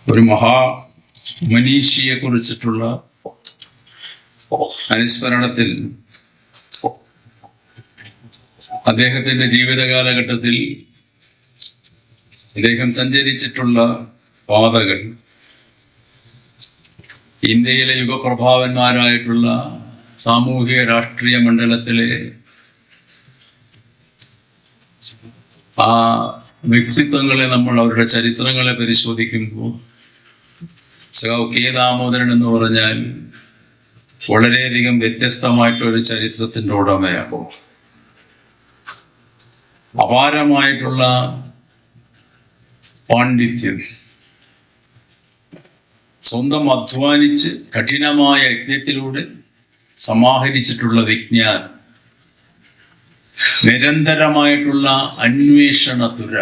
ഒരു മനീഷിയെ കുറിച്ചിട്ടുള്ള അനുസ്മരണത്തിൽ അദ്ദേഹത്തിന്റെ ജീവിത കാലഘട്ടത്തിൽ അദ്ദേഹം സഞ്ചരിച്ചിട്ടുള്ള പാതകൾ ഇന്ത്യയിലെ യുഗപ്രഭാവന്മാരായിട്ടുള്ള സാമൂഹിക രാഷ്ട്രീയ മണ്ഡലത്തിലെ ആ വ്യക്തിത്വങ്ങളെ നമ്മൾ അവരുടെ ചരിത്രങ്ങളെ പരിശോധിക്കുമ്പോൾ സഖാവ് കെ ദാമോദരൻ എന്ന് പറഞ്ഞാൽ വളരെയധികം വ്യത്യസ്തമായിട്ടൊരു ചരിത്രത്തിൻ്റെ ഉടമയാകും. അപാരമായിട്ടുള്ള പാണ്ഡിത്യം, സ്വന്തം അധ്വാനിച്ച് കഠിനമായ യജ്ഞത്തിലൂടെ സമാഹരിച്ചിട്ടുള്ള വിജ്ഞാനം, നിരന്തരമായിട്ടുള്ള അന്വേഷണതുര,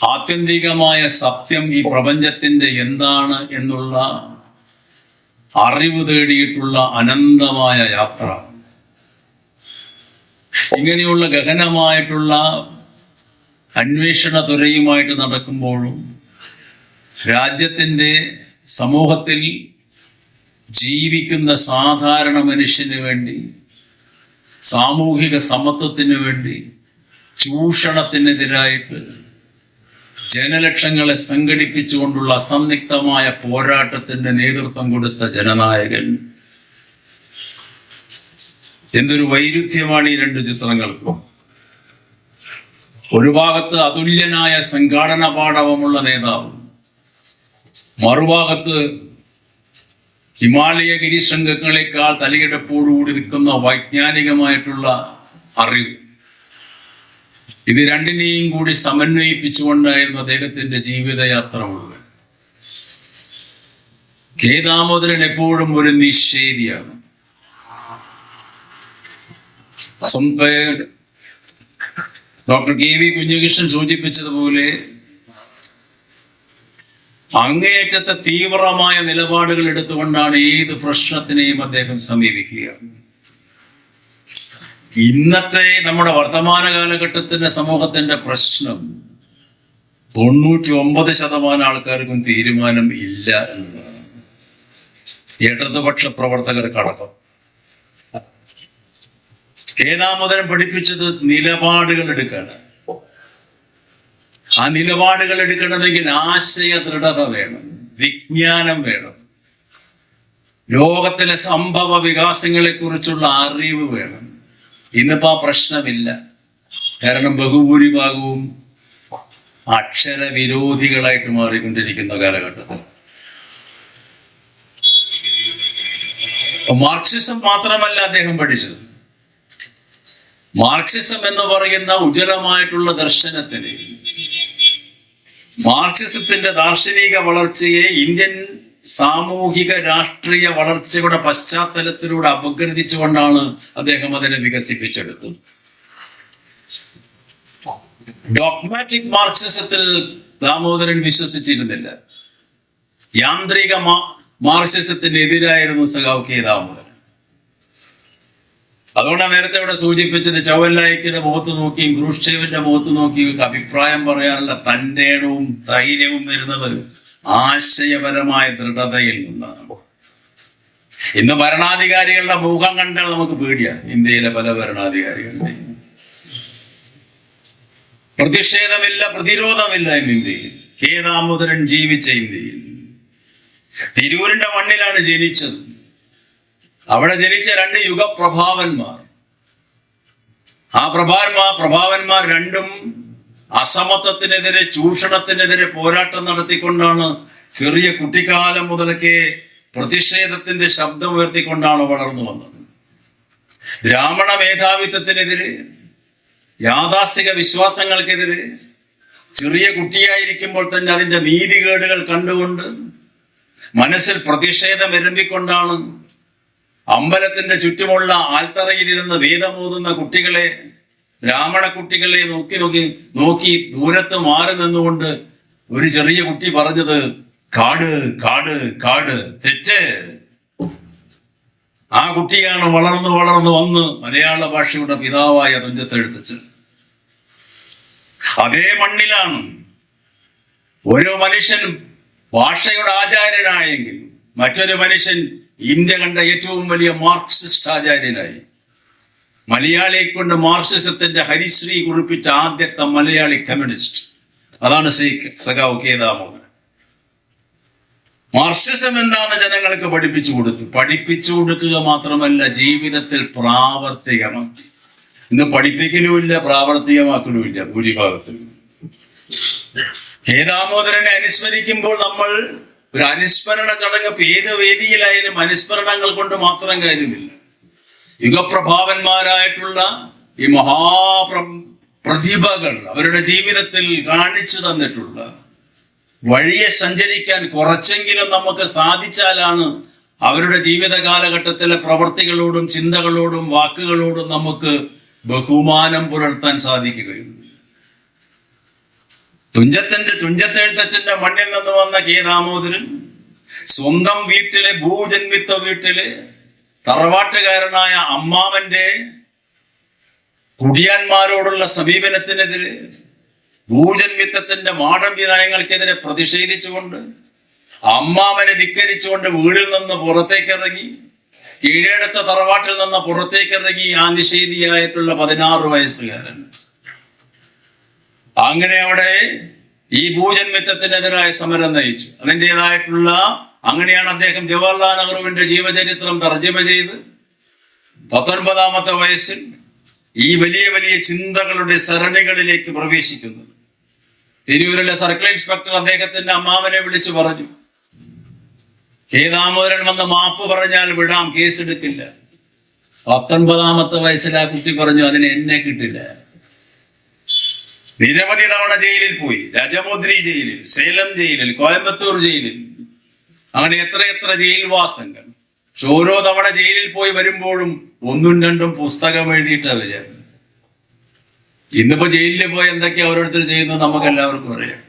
ആത്യന്തികമായ സത്യം ഈ പ്രപഞ്ചത്തിന്റെ എന്താണ് എന്നുള്ള അറിവ് തേടിയിട്ടുള്ള അനന്തമായ യാത്ര, ഇങ്ങനെയുള്ള ഗഹനമായിട്ടുള്ള അന്വേഷണ തുരയുമായിട്ട് നടക്കുമ്പോഴും രാജ്യത്തിൻ്റെ സമൂഹത്തിൽ ജീവിക്കുന്ന സാധാരണ മനുഷ്യന് വേണ്ടി, സാമൂഹിക സമത്വത്തിന് വേണ്ടി, ചൂഷണത്തിനെതിരായിട്ട് ജനലക്ഷങ്ങളെ സംഘടിപ്പിച്ചുകൊണ്ടുള്ള അസംദിഗ്ധമായ പോരാട്ടത്തിന്റെ നേതൃത്വം കൊടുത്ത ജനനായകൻ. എന്തൊരു വൈരുദ്ധ്യമാണ് ഈ രണ്ട് ചിത്രങ്ങൾക്കും. ഒരു ഭാഗത്ത് അതുല്യനായ സംഘാടന പാടവമുള്ള നേതാവ്, മറുഭാഗത്ത് ഹിമാലയ ഗിരിശൃംഗങ്ങളെക്കാൾ തലയെടുപ്പോടുകൂടി നിൽക്കുന്ന വൈജ്ഞാനികമായിട്ടുള്ള അറിവ്. ഇത് രണ്ടിനെയും കൂടി സമന്വയിപ്പിച്ചുകൊണ്ടായിരുന്നു അദ്ദേഹത്തിന്റെ ജീവിതയാത്ര മുഴുവൻ. കെ ദാമോദരൻ എപ്പോഴും ഒരു നിഷേധിയാണ്. ഡോക്ടർ കെ വി കുഞ്ഞകൃഷ്ണൻ സൂചിപ്പിച്ചതുപോലെ അങ്ങേയറ്റത്തെ തീവ്രമായ നിലപാടുകൾ എടുത്തുകൊണ്ടാണ് ഏത് പ്രശ്നത്തിനെയും അദ്ദേഹം സമീപിക്കുക. ഇന്നത്തെ നമ്മുടെ വർത്തമാന കാലഘട്ടത്തിന്റെ സമൂഹത്തിന്റെ പ്രശ്നം 99% ആൾക്കാർക്കും തീരുമാനം ഇല്ല എന്നതാണ്. ഇടതുപക്ഷ പ്രവർത്തകർക്കടക്കം. കെ ദാമോദരൻ പഠിപ്പിച്ചത് നിലപാടുകൾ എടുക്കാനാണ്. ആ നിലപാടുകൾ എടുക്കണമെങ്കിൽ ആശയ ദൃഢത വേണം, വിജ്ഞാനം വേണം, ലോകത്തിലെ സംഭവ വികാസങ്ങളെ കുറിച്ചുള്ള അറിവ് വേണം. ഇന്നിപ്പോ ആ പ്രശ്നമില്ല. കാരണം ബഹുഭൂരിഭാഗവും അക്ഷരവിരോധികളായിട്ട് മാറിക്കൊണ്ടിരിക്കുന്ന കാലഘട്ടത്തിൽ മാർക്സിസം മാത്രമല്ല അദ്ദേഹം പഠിച്ചത്. മാർക്സിസം എന്ന് പറയുന്ന ഉജ്ജ്വലമായിട്ടുള്ള ദർശനത്തിന്, മാർക്സിസത്തിന്റെ ദാർശനിക വളർച്ചയെ ഇന്ത്യൻ സാമൂഹിക രാഷ്ട്രീയ വളർച്ചയുടെ പശ്ചാത്തലത്തിലൂടെ അപഗ്രഥിച്ചുകൊണ്ടാണ് അദ്ദേഹം അതിനെ വികസിപ്പിച്ചെടുത്തത്. ഡോഗ്മാറ്റിക് മാർക്സിസത്തിൽ ദാമോദരൻ വിശ്വസിച്ചിരുന്നില്ല. യാന്ത്രിക മാർക്സിസത്തിനെതിരായിരുന്നു സഖാവ് കെ ദാമോദരൻ. അതുകൊണ്ടാണ് നേരത്തെ ഇവിടെ സൂചിപ്പിച്ചത്, ചൗവല്ലായിക്കിന്റെ മുഖത്ത് നോക്കിയും ഖ്രൂഷ്ചേവിന്റെ മുഖത്ത് നോക്കിയും അഭിപ്രായം പറയാനുള്ള തന്റെ ഇടവും ധൈര്യവും വരുന്നത് ആശയപരമായ ദൃഢതയിൽ നിന്നാണ്. ഇന്ന് ഭരണാധികാരികളുടെ മുഖം കണ്ടാൽ നമുക്ക് പേടിയാണ്. ഇന്ത്യയിലെ പല ഭരണാധികാരികളുടെയും പ്രതിഷേധമില്ല, പ്രതിരോധമില്ല ഇന്ന് ഇന്ത്യയിൽ. കെ ദാമോദരൻ ജീവിച്ച ഇന്ത്യയിൽ തിരൂരിന്റെ മണ്ണിലാണ് ജനിച്ചത്. അവിടെ ജനിച്ച രണ്ട് യുഗപ്രഭാവന്മാർ. ആ പ്രഭാവന്മാർ രണ്ടും അസമത്വത്തിനെതിരെ, ചൂഷണത്തിനെതിരെ പോരാട്ടം നടത്തിക്കൊണ്ടാണ്, ചെറിയ കുട്ടിക്കാലം മുതലൊക്കെ പ്രതിഷേധത്തിന്റെ ശബ്ദം ഉയർത്തിക്കൊണ്ടാണ് വളർന്നു വന്നത്. ബ്രാഹ്മണ മേധാവിത്വത്തിനെതിരെ, യാഥാസ്ഥിക വിശ്വാസങ്ങൾക്കെതിരെ ചെറിയ കുട്ടിയായിരിക്കുമ്പോൾ തന്നെ അതിന്റെ നീതികേടുകൾ കണ്ടുകൊണ്ട് മനസ്സിൽ പ്രതിഷേധം എരമ്പിക്കൊണ്ടാണ് അമ്പലത്തിന്റെ ചുറ്റുമുള്ള ആൽത്തറയിലിരുന്ന് വേദമോതുന്ന കുട്ടികളെ, ബ്രാഹ്മണ കുട്ടികളെ നോക്കി ദൂരത്ത് മാറി നിന്നുകൊണ്ട് ഒരു ചെറിയ കുട്ടി പറഞ്ഞത്, കാട് കാട് കാട്, തെറ്റ്. ആ കുട്ടിയാണ് വളർന്നു വന്ന് മലയാള ഭാഷയുടെ പിതാവായ തുഞ്ചത്തെഴുത്തച്ഛൻ. അതേ മണ്ണിലാണ് ഓരോ മനുഷ്യൻ ഭാഷയുടെ ആചാര്യനായെങ്കിൽ മറ്റൊരു മനുഷ്യൻ ഇന്ത്യ കണ്ട ഏറ്റവും വലിയ മാർക്സിസ്റ്റ് ആചാര്യനായി. മലയാളിയെ കൊണ്ട് മാർക്സിസത്തിന്റെ ഹരിശ്രീ കുറിപ്പിച്ച ആദ്യത്തെ മലയാളി കമ്മ്യൂണിസ്റ്റ് അതാണ് സഖാവ് കെ ദാമോദരൻ. മാർക്സിസം എന്താണ് ജനങ്ങൾക്ക് പഠിപ്പിച്ചു കൊടുക്കുക മാത്രമല്ല ജീവിതത്തിൽ പ്രാവർത്തികമാക്കി. ഇന്ന് പഠിപ്പിക്കലുമില്ല, പ്രാവർത്തികമാക്കലുമില്ല ഭൂരിഭാഗത്തിൽ. കെ ദാമോദരനെ അനുസ്മരിക്കുമ്പോൾ നമ്മൾ ഒരു അനുസ്മരണ ചടങ്ങ് ഏത് വേദിയിലായാലും അനുസ്മരണങ്ങൾ കൊണ്ട് മാത്രം കാര്യമില്ല. യുഗപ്രഭാവന്മാരായിട്ടുള്ള ഈ പ്രതിഭകൾ അവരുടെ ജീവിതത്തിൽ കാണിച്ചു തന്നിട്ടുള്ള വഴിയെ സഞ്ചരിക്കാൻ കുറച്ചെങ്കിലും നമുക്ക് സാധിച്ചാലാണ് അവരുടെ ജീവിത കാലഘട്ടത്തിലെ പ്രവൃത്തികളോടും ചിന്തകളോടും വാക്കുകളോടും നമുക്ക് ബഹുമാനം പുലർത്താൻ സാധിക്കുകയുള്ളൂ. തുഞ്ചത്തെഴുത്തച്ഛന്റെ മണ്ണിൽ നിന്ന് വന്ന കെ ദാമോദരൻ സ്വന്തം വീട്ടിലെ ഭൂജന്മിത്വ വീട്ടിലെ തറവാട്ടുകാരനായ അമ്മാവന്റെ കുടിയാന്മാരോടുള്ള സമീപനത്തിനെതിരെ ഭൂജന്മിത്വത്തിന്റെ മാടമ്പി നയങ്ങൾക്കെതിരെ പ്രതിഷേധിച്ചുകൊണ്ട് അമ്മാവനെ ധിക്കരിച്ചുകൊണ്ട് വീടിൽ നിന്ന് പുറത്തേക്കിറങ്ങി, കീഴടത്ത തറവാട്ടിൽ നിന്ന് പുറത്തേക്കിറങ്ങി ആ നിഷേധിയായിട്ടുള്ള 16 വയസ്സുകാരൻ. അങ്ങനെ അവിടെ ഈ ഭൂജന്മിത്വത്തിനെതിരായ സമരം നയിച്ചു. അങ്ങനെയാണ് അദ്ദേഹം ജവഹർലാൽ നെഹ്റുവിന്റെ ജീവചരിത്രം തർജ്ജമ ചെയ്ത് 19ാമത്തെ വയസ്സിൽ ഈ വലിയ വലിയ ചിന്തകളുടെ സരണികളിലേക്ക് പ്രവേശിക്കുന്നത്. തിരൂരിലെ സർക്കിൾ ഇൻസ്പെക്ടർ അദ്ദേഹത്തിന്റെ അമ്മാവനെ വിളിച്ചു പറഞ്ഞു, കെ ദാമോദരൻ വന്ന് മാപ്പ് പറഞ്ഞാൽ വിടാം, കേസെടുക്കില്ല. 19ാമത്തെ വയസ്സിൽ ആ കുട്ടി പറഞ്ഞു, അതിന് എന്നെ കിട്ടില്ല. നിരവധി തവണ ജയിലിൽ പോയി. രാജമുദ്രി ജയിലിൽ, സേലം ജയിലിൽ, കോയമ്പത്തൂർ ജയിലിൽ, അങ്ങനെ എത്രയെത്ര ജയിൽവാസങ്ങൾ. പക്ഷെ ഓരോ തവണ ജയിലിൽ പോയി വരുമ്പോഴും 1ഉം 2ഉം പുസ്തകം എഴുതിയിട്ടാ വരിക. ഇന്നിപ്പോ ജയിലിൽ പോയി എന്തൊക്കെയാ ഓരോരുത്തർ ചെയ്യുന്നത് നമുക്ക് എല്ലാവർക്കും അറിയാം.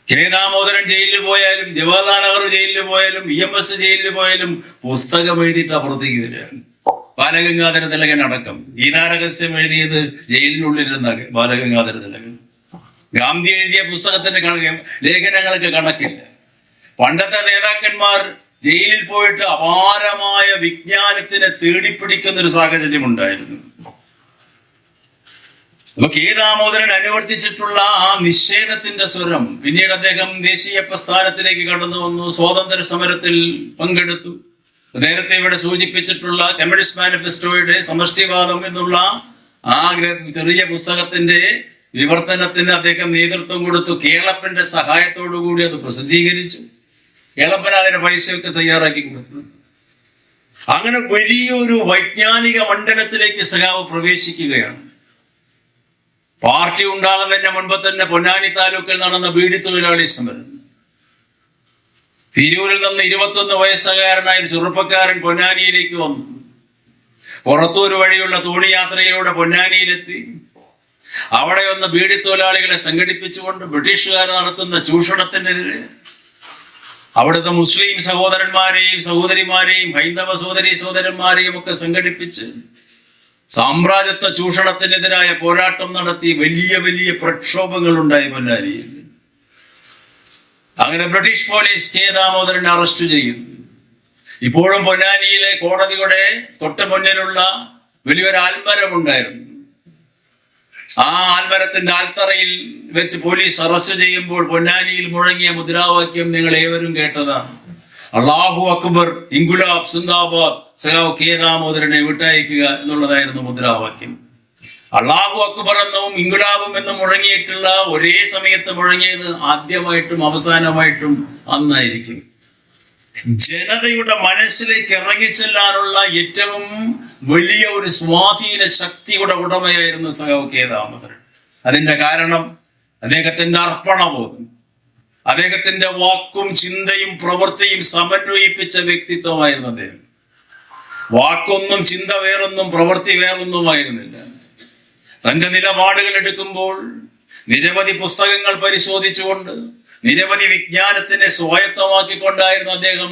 കെ ദാമോദരൻ ജയിലിൽ പോയാലും, ജവഹർലാൽ നെഹ്റു ജയിലിൽ പോയാലും, EMS ജയിലിൽ പോയാലും പുസ്തകം എഴുതിയിട്ട് അപ്പുറത്തേക്ക് വരിക. ബാലഗംഗാധര തിലകൻ അടക്കം ഗീതാരഹസ്യം എഴുതിയത് ജയിലിനുള്ളിലിരുന്ന ബാലഗംഗാധര തിലകൻ. ഗാന്ധി എഴുതിയ പുസ്തകത്തിന്റെ ലേഖനങ്ങൾക്ക് കണക്കില്ല. പണ്ടത്തെ നേതാക്കന്മാർ ജയിലിൽ പോയിട്ട് അപാരമായ വിജ്ഞാനത്തിനെ തേടിപ്പിടിക്കുന്ന ഒരു സാഹചര്യം ഉണ്ടായിരുന്നു. അപ്പൊ കെ ദാമോദരൻ അനുവർത്തിച്ചിട്ടുള്ള ആ നിഷേധത്തിന്റെ സ്വരം പിന്നീട് അദ്ദേഹം ദേശീയ പ്രസ്ഥാനത്തിലേക്ക് കടന്നു വന്നു. സ്വാതന്ത്ര്യ സമരത്തിൽ പങ്കെടുത്തു. നേരത്തെ ഇവിടെ സൂചിപ്പിച്ചിട്ടുള്ള കമ്മ്യൂണിസ്റ്റ് മാനിഫെസ്റ്റോയുടെ സമഷ്ടിവാദം എന്നുള്ള ആ ചെറിയ പുസ്തകത്തിന്റെ വിവർത്തനത്തിന് അദ്ദേഹം നേതൃത്വം കൊടുത്തു. കേളപ്പന്റെ സഹായത്തോടുകൂടി അത് പ്രസിദ്ധീകരിച്ചു. കേളപ്പൻ അതിന് പൈസയൊക്കെ തയ്യാറാക്കി കൊടുത്തു. അങ്ങനെ വലിയൊരു വൈജ്ഞാനിക മണ്ഡലത്തിലേക്ക് സഖാവ് പ്രവേശിക്കുകയാണ്. പാർട്ടി ഉണ്ടാകുന്നതിന്റെ മുൻപ് തന്നെ പൊന്നാനി താലൂക്കിൽ നടന്ന ബീഡി തൊഴിലാളി സമരം. തിരൂരിൽ നിന്ന് 21 വയസ്സുകാരനായ ഒരു ചെറുപ്പക്കാരൻ പൊന്നാനിയിലേക്ക് വന്നു. പുറത്തൂർ വഴിയുള്ള തോണിയാത്രയിലൂടെ പൊന്നാനിയിലെത്തി. അവിടെ വന്ന് ബീഡി തൊഴിലാളികളെ സംഘടിപ്പിച്ചുകൊണ്ട് ബ്രിട്ടീഷുകാർ നടത്തുന്ന ചൂഷണത്തിനെതിരെ അവിടുത്തെ മുസ്ലിം സഹോദരന്മാരെയും സഹോദരിമാരെയും ഹൈന്ദവ സഹോദരന്മാരെയും ഒക്കെ സംഘടിപ്പിച്ച് സാമ്രാജ്യത്വ ചൂഷണത്തിനെതിരായ പോരാട്ടം നടത്തി വലിയ വലിയ പ്രക്ഷോഭങ്ങൾ ഉണ്ടായി പൊന്നാനിയിൽ. അങ്ങനെ ബ്രിട്ടീഷ് പോലീസ് കെ ദാമോദരനെ അറസ്റ്റ് ചെയ്യുന്നു. ഇപ്പോഴും പൊന്നാനിയിലെ കോടതിയുടെ തൊട്ട് മുന്നിലുള്ള വലിയൊരു ആൽമരം ഉണ്ടായിരുന്നു. ആ ആൽമരത്തിന്റെ ആൽത്തറയിൽ വെച്ച് പോലീസ് അറസ്റ്റ് ചെയ്യുമ്പോൾ പൊന്നാനിയിൽ മുഴങ്ങിയ മുദ്രാവാക്യം നിങ്ങൾ ഏവരും കേട്ടതാണ്. അല്ലാഹു അക്ബർ, ഇൻകുലാബ് സിന്ദാബാദ്, സഖാവ് കെ ദാമോദരനെ വിട്ടയക്കുക എന്നുള്ളതായിരുന്നു മുദ്രാവാക്യം. അല്ലാഹു അക്ബർ എന്നും ഇൻകുലാബും എന്നും മുഴങ്ങിയിട്ടുള്ള ഒരേ സമയത്ത് മുഴങ്ങിയത് ആദ്യമായിട്ടും അവസാനമായിട്ടും അന്നായിരിക്കും. ജനതയുടെ മനസ്സിലേക്ക് ഇറങ്ങിച്ചെല്ലാനുള്ള ഏറ്റവും വലിയ ഒരു സ്വാധീന ശക്തിയുടെ ഉടമയായിരുന്നു സഖാവ് കെ ദാമോദരൻ. അതിന്റെ കാരണം അദ്ദേഹത്തിന്റെ അർപ്പണബോധം, അദ്ദേഹത്തിന്റെ വാക്കും ചിന്തയും പ്രവൃത്തിയും സമന്വയിപ്പിച്ച വ്യക്തിത്വമായിരുന്നു അദ്ദേഹം. വാക്കൊന്നും ചിന്ത വേറൊന്നും പ്രവൃത്തി വേറൊന്നുമായിരുന്നില്ല. തന്റെ നിലപാടുകൾ എടുക്കുമ്പോൾ നിരവധി പുസ്തകങ്ങൾ പരിശോധിച്ചുകൊണ്ട് നിരവധി വിജ്ഞാനത്തിനെ സ്വായത്തമാക്കിക്കൊണ്ടായിരുന്നു അദ്ദേഹം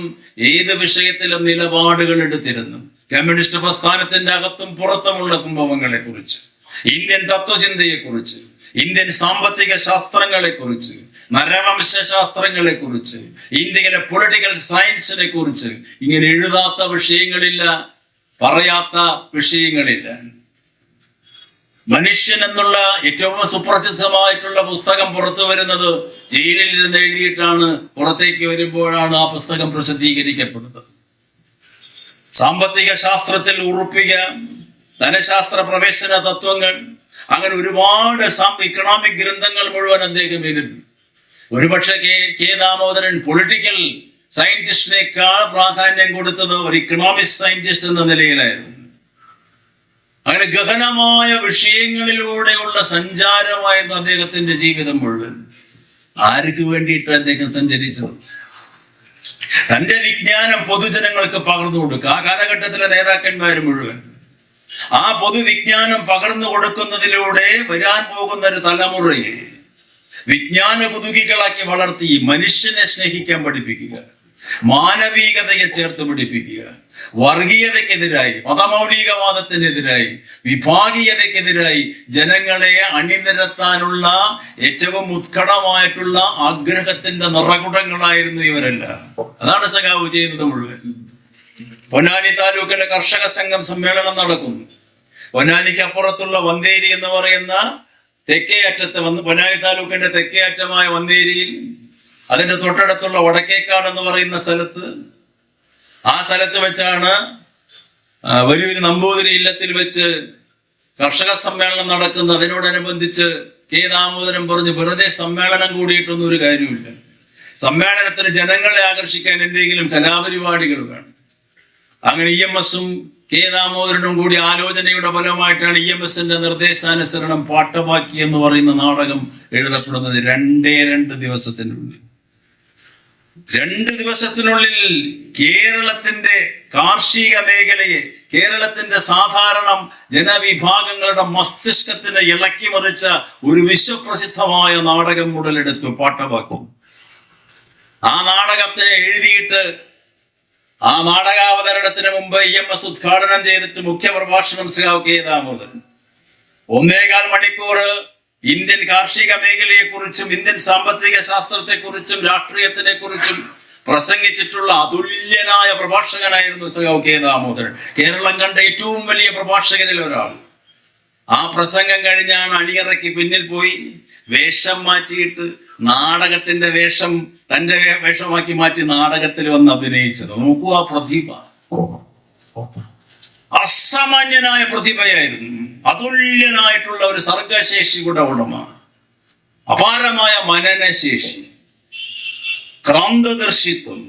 ഏത് വിഷയത്തിലും നിലപാടുകൾ എടുത്തിരുന്നു. കമ്മ്യൂണിസ്റ്റ് പ്രസ്ഥാനത്തിന്റെ അകത്തും പുറത്തുമുള്ള സംഭവങ്ങളെ കുറിച്ച്, ഇന്ത്യൻ തത്വചിന്തയെക്കുറിച്ച്, ഇന്ത്യൻ സാമ്പത്തിക ശാസ്ത്രങ്ങളെക്കുറിച്ച്, നരവംശ ശാസ്ത്രങ്ങളെക്കുറിച്ച്, ഇന്ത്യയിലെ പൊളിറ്റിക്കൽ സയൻസിനെ കുറിച്ച് ഇങ്ങനെ എഴുതാത്ത വിഷയങ്ങളില്ല, പറയാത്ത വിഷയങ്ങളില്ല. മനുഷ്യൻ എന്നുള്ള ഏറ്റവും സുപ്രസിദ്ധമായിട്ടുള്ള പുസ്തകം പുറത്തു വരുന്നത് ജയിലിൽ ഇരുന്ന് എഴുതിയിട്ടാണ്. പുറത്തേക്ക് വരുമ്പോഴാണ് ആ പുസ്തകം പ്രസിദ്ധീകരിക്കപ്പെടുന്നത്. സാമ്പത്തിക ശാസ്ത്രത്തിൽ ഉറപ്പിക, ധനശാസ്ത്ര പ്രവേശന തത്വങ്ങൾ, അങ്ങനെ ഒരുപാട് ഇക്കണോമിക് ഗ്രന്ഥങ്ങൾ മുഴുവൻ അദ്ദേഹം എഴുതി. ഒരുപക്ഷെ കെ ദാമോദരൻ പൊളിറ്റിക്കൽ സയന്റിസ്റ്റിനേക്കാൾ പ്രാധാന്യം കൊടുത്തത് ഒരു ഇക്കണോമിക് സയന്റിസ്റ്റ് എന്ന നിലയിലായിരുന്നു. അങ്ങനെ ഗഹനമായ വിഷയങ്ങളിലൂടെയുള്ള സഞ്ചാരമായിരുന്നു അദ്ദേഹത്തിന്റെ ജീവിതം മുഴുവൻ. ആർക്ക് വേണ്ടിയിട്ട് അദ്ദേഹം സഞ്ചരിച്ചത്? തന്റെ വിജ്ഞാനം പൊതുജനങ്ങൾക്ക് പകർന്നു കൊടുക്കുക. ആ കാലഘട്ടത്തിലെ നേതാക്കന്മാർ മുഴുവൻ ആ പൊതുവിജ്ഞാനം പകർന്നു കൊടുക്കുന്നതിലൂടെ വരാൻ പോകുന്ന ഒരു തലമുറയെ വിജ്ഞാന കുതുകികളാക്കി വളർത്തി മനുഷ്യനെ സ്നേഹിക്കാൻ പഠിപ്പിക്കുക, മാനവികതയെ ചേർത്ത് പഠിപ്പിക്കുക, വർഗീയതയ്ക്കെതിരായി, മതമൗലികവാദത്തിനെതിരായി, വിഭാഗീയതയ്ക്കെതിരായി ജനങ്ങളെ അണിനിരത്താനുള്ള ഏറ്റവും ഉത്കടമായിട്ടുള്ള ആഗ്രഹത്തിന്റെ നിറകുടങ്ങളായിരുന്നു ഇവരെല്ലാം. അതാണ് സഖാവ് ചെയ്യുന്നത് മുഴുവൻ. പൊന്നാനി താലൂക്കിലെ കർഷക സംഘം സമ്മേളനം നടക്കുന്നു. പൊന്നാനിക്ക് അപ്പുറത്തുള്ള വന്തേരി എന്ന് പറയുന്ന തെക്കേ അറ്റത്ത് പൊന്നാനി താലൂക്കിന്റെ തെക്കേ അറ്റമായ വന്തേരിയിൽ, അതിന്റെ തൊട്ടടുത്തുള്ള വടക്കേക്കാട് എന്ന് പറയുന്ന സ്ഥലത്ത്, ആ സ്ഥലത്ത് വെച്ചാണ് വലിയൊരു നമ്പൂതിരി ഇല്ലത്തിൽ വെച്ച് കർഷക സമ്മേളനം നടക്കുന്നത്. അതിനോടനുബന്ധിച്ച് കെ ദാമോദരൻ പറഞ്ഞു, വെറുതെ സമ്മേളനം കൂടിയിട്ടൊന്നും ഒരു കാര്യമില്ല, സമ്മേളനത്തിന് ജനങ്ങളെ ആകർഷിക്കാൻ എന്തെങ്കിലും കലാപരിപാടികൾ വേണം. അങ്ങനെ ഇ.എം.എസും കെ ദാമോദരനും കൂടി ആലോചനയുടെ ഫലമായിട്ടാണ് ഇ.എം.എസിന്റെ നിർദ്ദേശാനുസരണം പാട്ടബാക്കി എന്ന് പറയുന്ന നാടകം എഴുതപ്പെടുന്നത്. 2 ദിവസത്തിനുള്ളിൽ. 2 ദിവസത്തിനുള്ളിൽ കേരളത്തിന്റെ കാർഷിക മേഖലയെ, കേരളത്തിന്റെ സാധാരണ ജനവിഭാഗങ്ങളുടെ മസ്തിഷ്കത്തിനെ ഇളക്കി മറിച്ച ഒരു വിശ്വപ്രസിദ്ധമായ നാടകം ഉടലെടുത്തു, പാട്ടബാക്കി. ആ നാടകത്തെ എഴുതിയിട്ട് ആ നാടകാവതരണത്തിന് മുമ്പ് ഇ.എം.എസ് ഉദ്ഘാടനം ചെയ്തിട്ട് മുഖ്യപ്രഭാഷണം സഖാവ് കെ ദാമോദരൻ 1.25 മണിക്കൂർ ഇന്ത്യൻ കാർഷിക മേഖലയെക്കുറിച്ചും ഇന്ത്യൻ സാമ്പത്തിക ശാസ്ത്രത്തെക്കുറിച്ചും രാഷ്ട്രീയത്തിനെ കുറിച്ചും പ്രസംഗിച്ചിട്ടുള്ള അതുല്യനായ പ്രഭാഷകനായിരുന്നു സഖാവ് കെ ദാമോദരൻ. കേരളം കണ്ട ഏറ്റവും വലിയ പ്രഭാഷകരിൽ ഒരാൾ. ആ പ്രസംഗം കഴിഞ്ഞാണ് അണിയറയ്ക്ക് പിന്നിൽ പോയി വേഷം മാറ്റിയിട്ട് നാടകത്തിന്റെ വേഷം തന്റെ വേഷമാക്കി മാറ്റി നാടകത്തിൽ വന്ന് അഭിനയിച്ചത്. നോക്കൂ ആ പ്രതിഭ, അസാമാന്യനായ പ്രതിഭയായിരുന്നു. അതുല്യനായിട്ടുള്ള ഒരു സർഗശേഷിയുടെ ഉടമ, അപാരമായ മനനശേഷി, ക്രാന്തദർശിത്വം,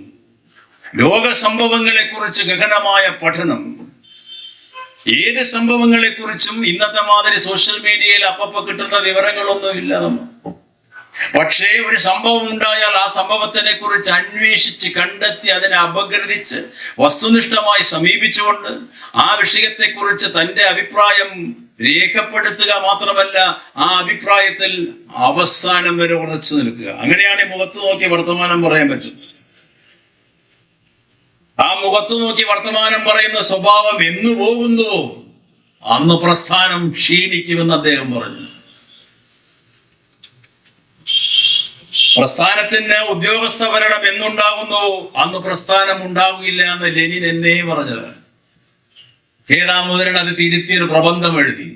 ലോക സംഭവങ്ങളെ കുറിച്ച് ഗഹനമായ പഠനം. ഏത് സംഭവങ്ങളെ കുറിച്ചും ഇന്നത്തെ മാതിരി സോഷ്യൽ മീഡിയയിൽ അപ്പപ്പോ കിട്ടുന്ന വിവരങ്ങളൊന്നുമില്ല നമ്മൾ. പക്ഷേ ഒരു സംഭവം ഉണ്ടായാൽ ആ സംഭവത്തിനെ കുറിച്ച് അന്വേഷിച്ച് കണ്ടെത്തി അതിനെ അപഗ്രഥിച്ച് വസ്തുനിഷ്ഠമായി സമീപിച്ചുകൊണ്ട് ആ വിഷയത്തെക്കുറിച്ച് തന്റെ അഭിപ്രായം രേഖപ്പെടുത്തുക മാത്രമല്ല, ആ അഭിപ്രായത്തിൽ അവസാനം വരെ ഉറച്ചു നിൽക്കുക. അങ്ങനെയാണ് ഈ മുഖത്ത് നോക്കി വർത്തമാനം പറയാൻ പറ്റുന്നത്. ആ മുഖത്ത് നോക്കി വർത്തമാനം പറയുന്ന സ്വഭാവം എന്ന് പോകുന്നുവോ അന്ന് പ്രസ്ഥാനം ക്ഷീണിക്കുമെന്ന് അദ്ദേഹം പറഞ്ഞു. പ്രസ്ഥാനത്തിന് ഉദ്യോഗസ്ഥ ഭരണം എന്നുണ്ടാകുന്നു അന്ന് പ്രസ്ഥാനം ഉണ്ടാകില്ല എന്ന് ലെനിൻ എന്നേ പറഞ്ഞത്. കെ ദാമോദരൻ അത് തിരുത്തിയൊരു പ്രബന്ധം എഴുതി,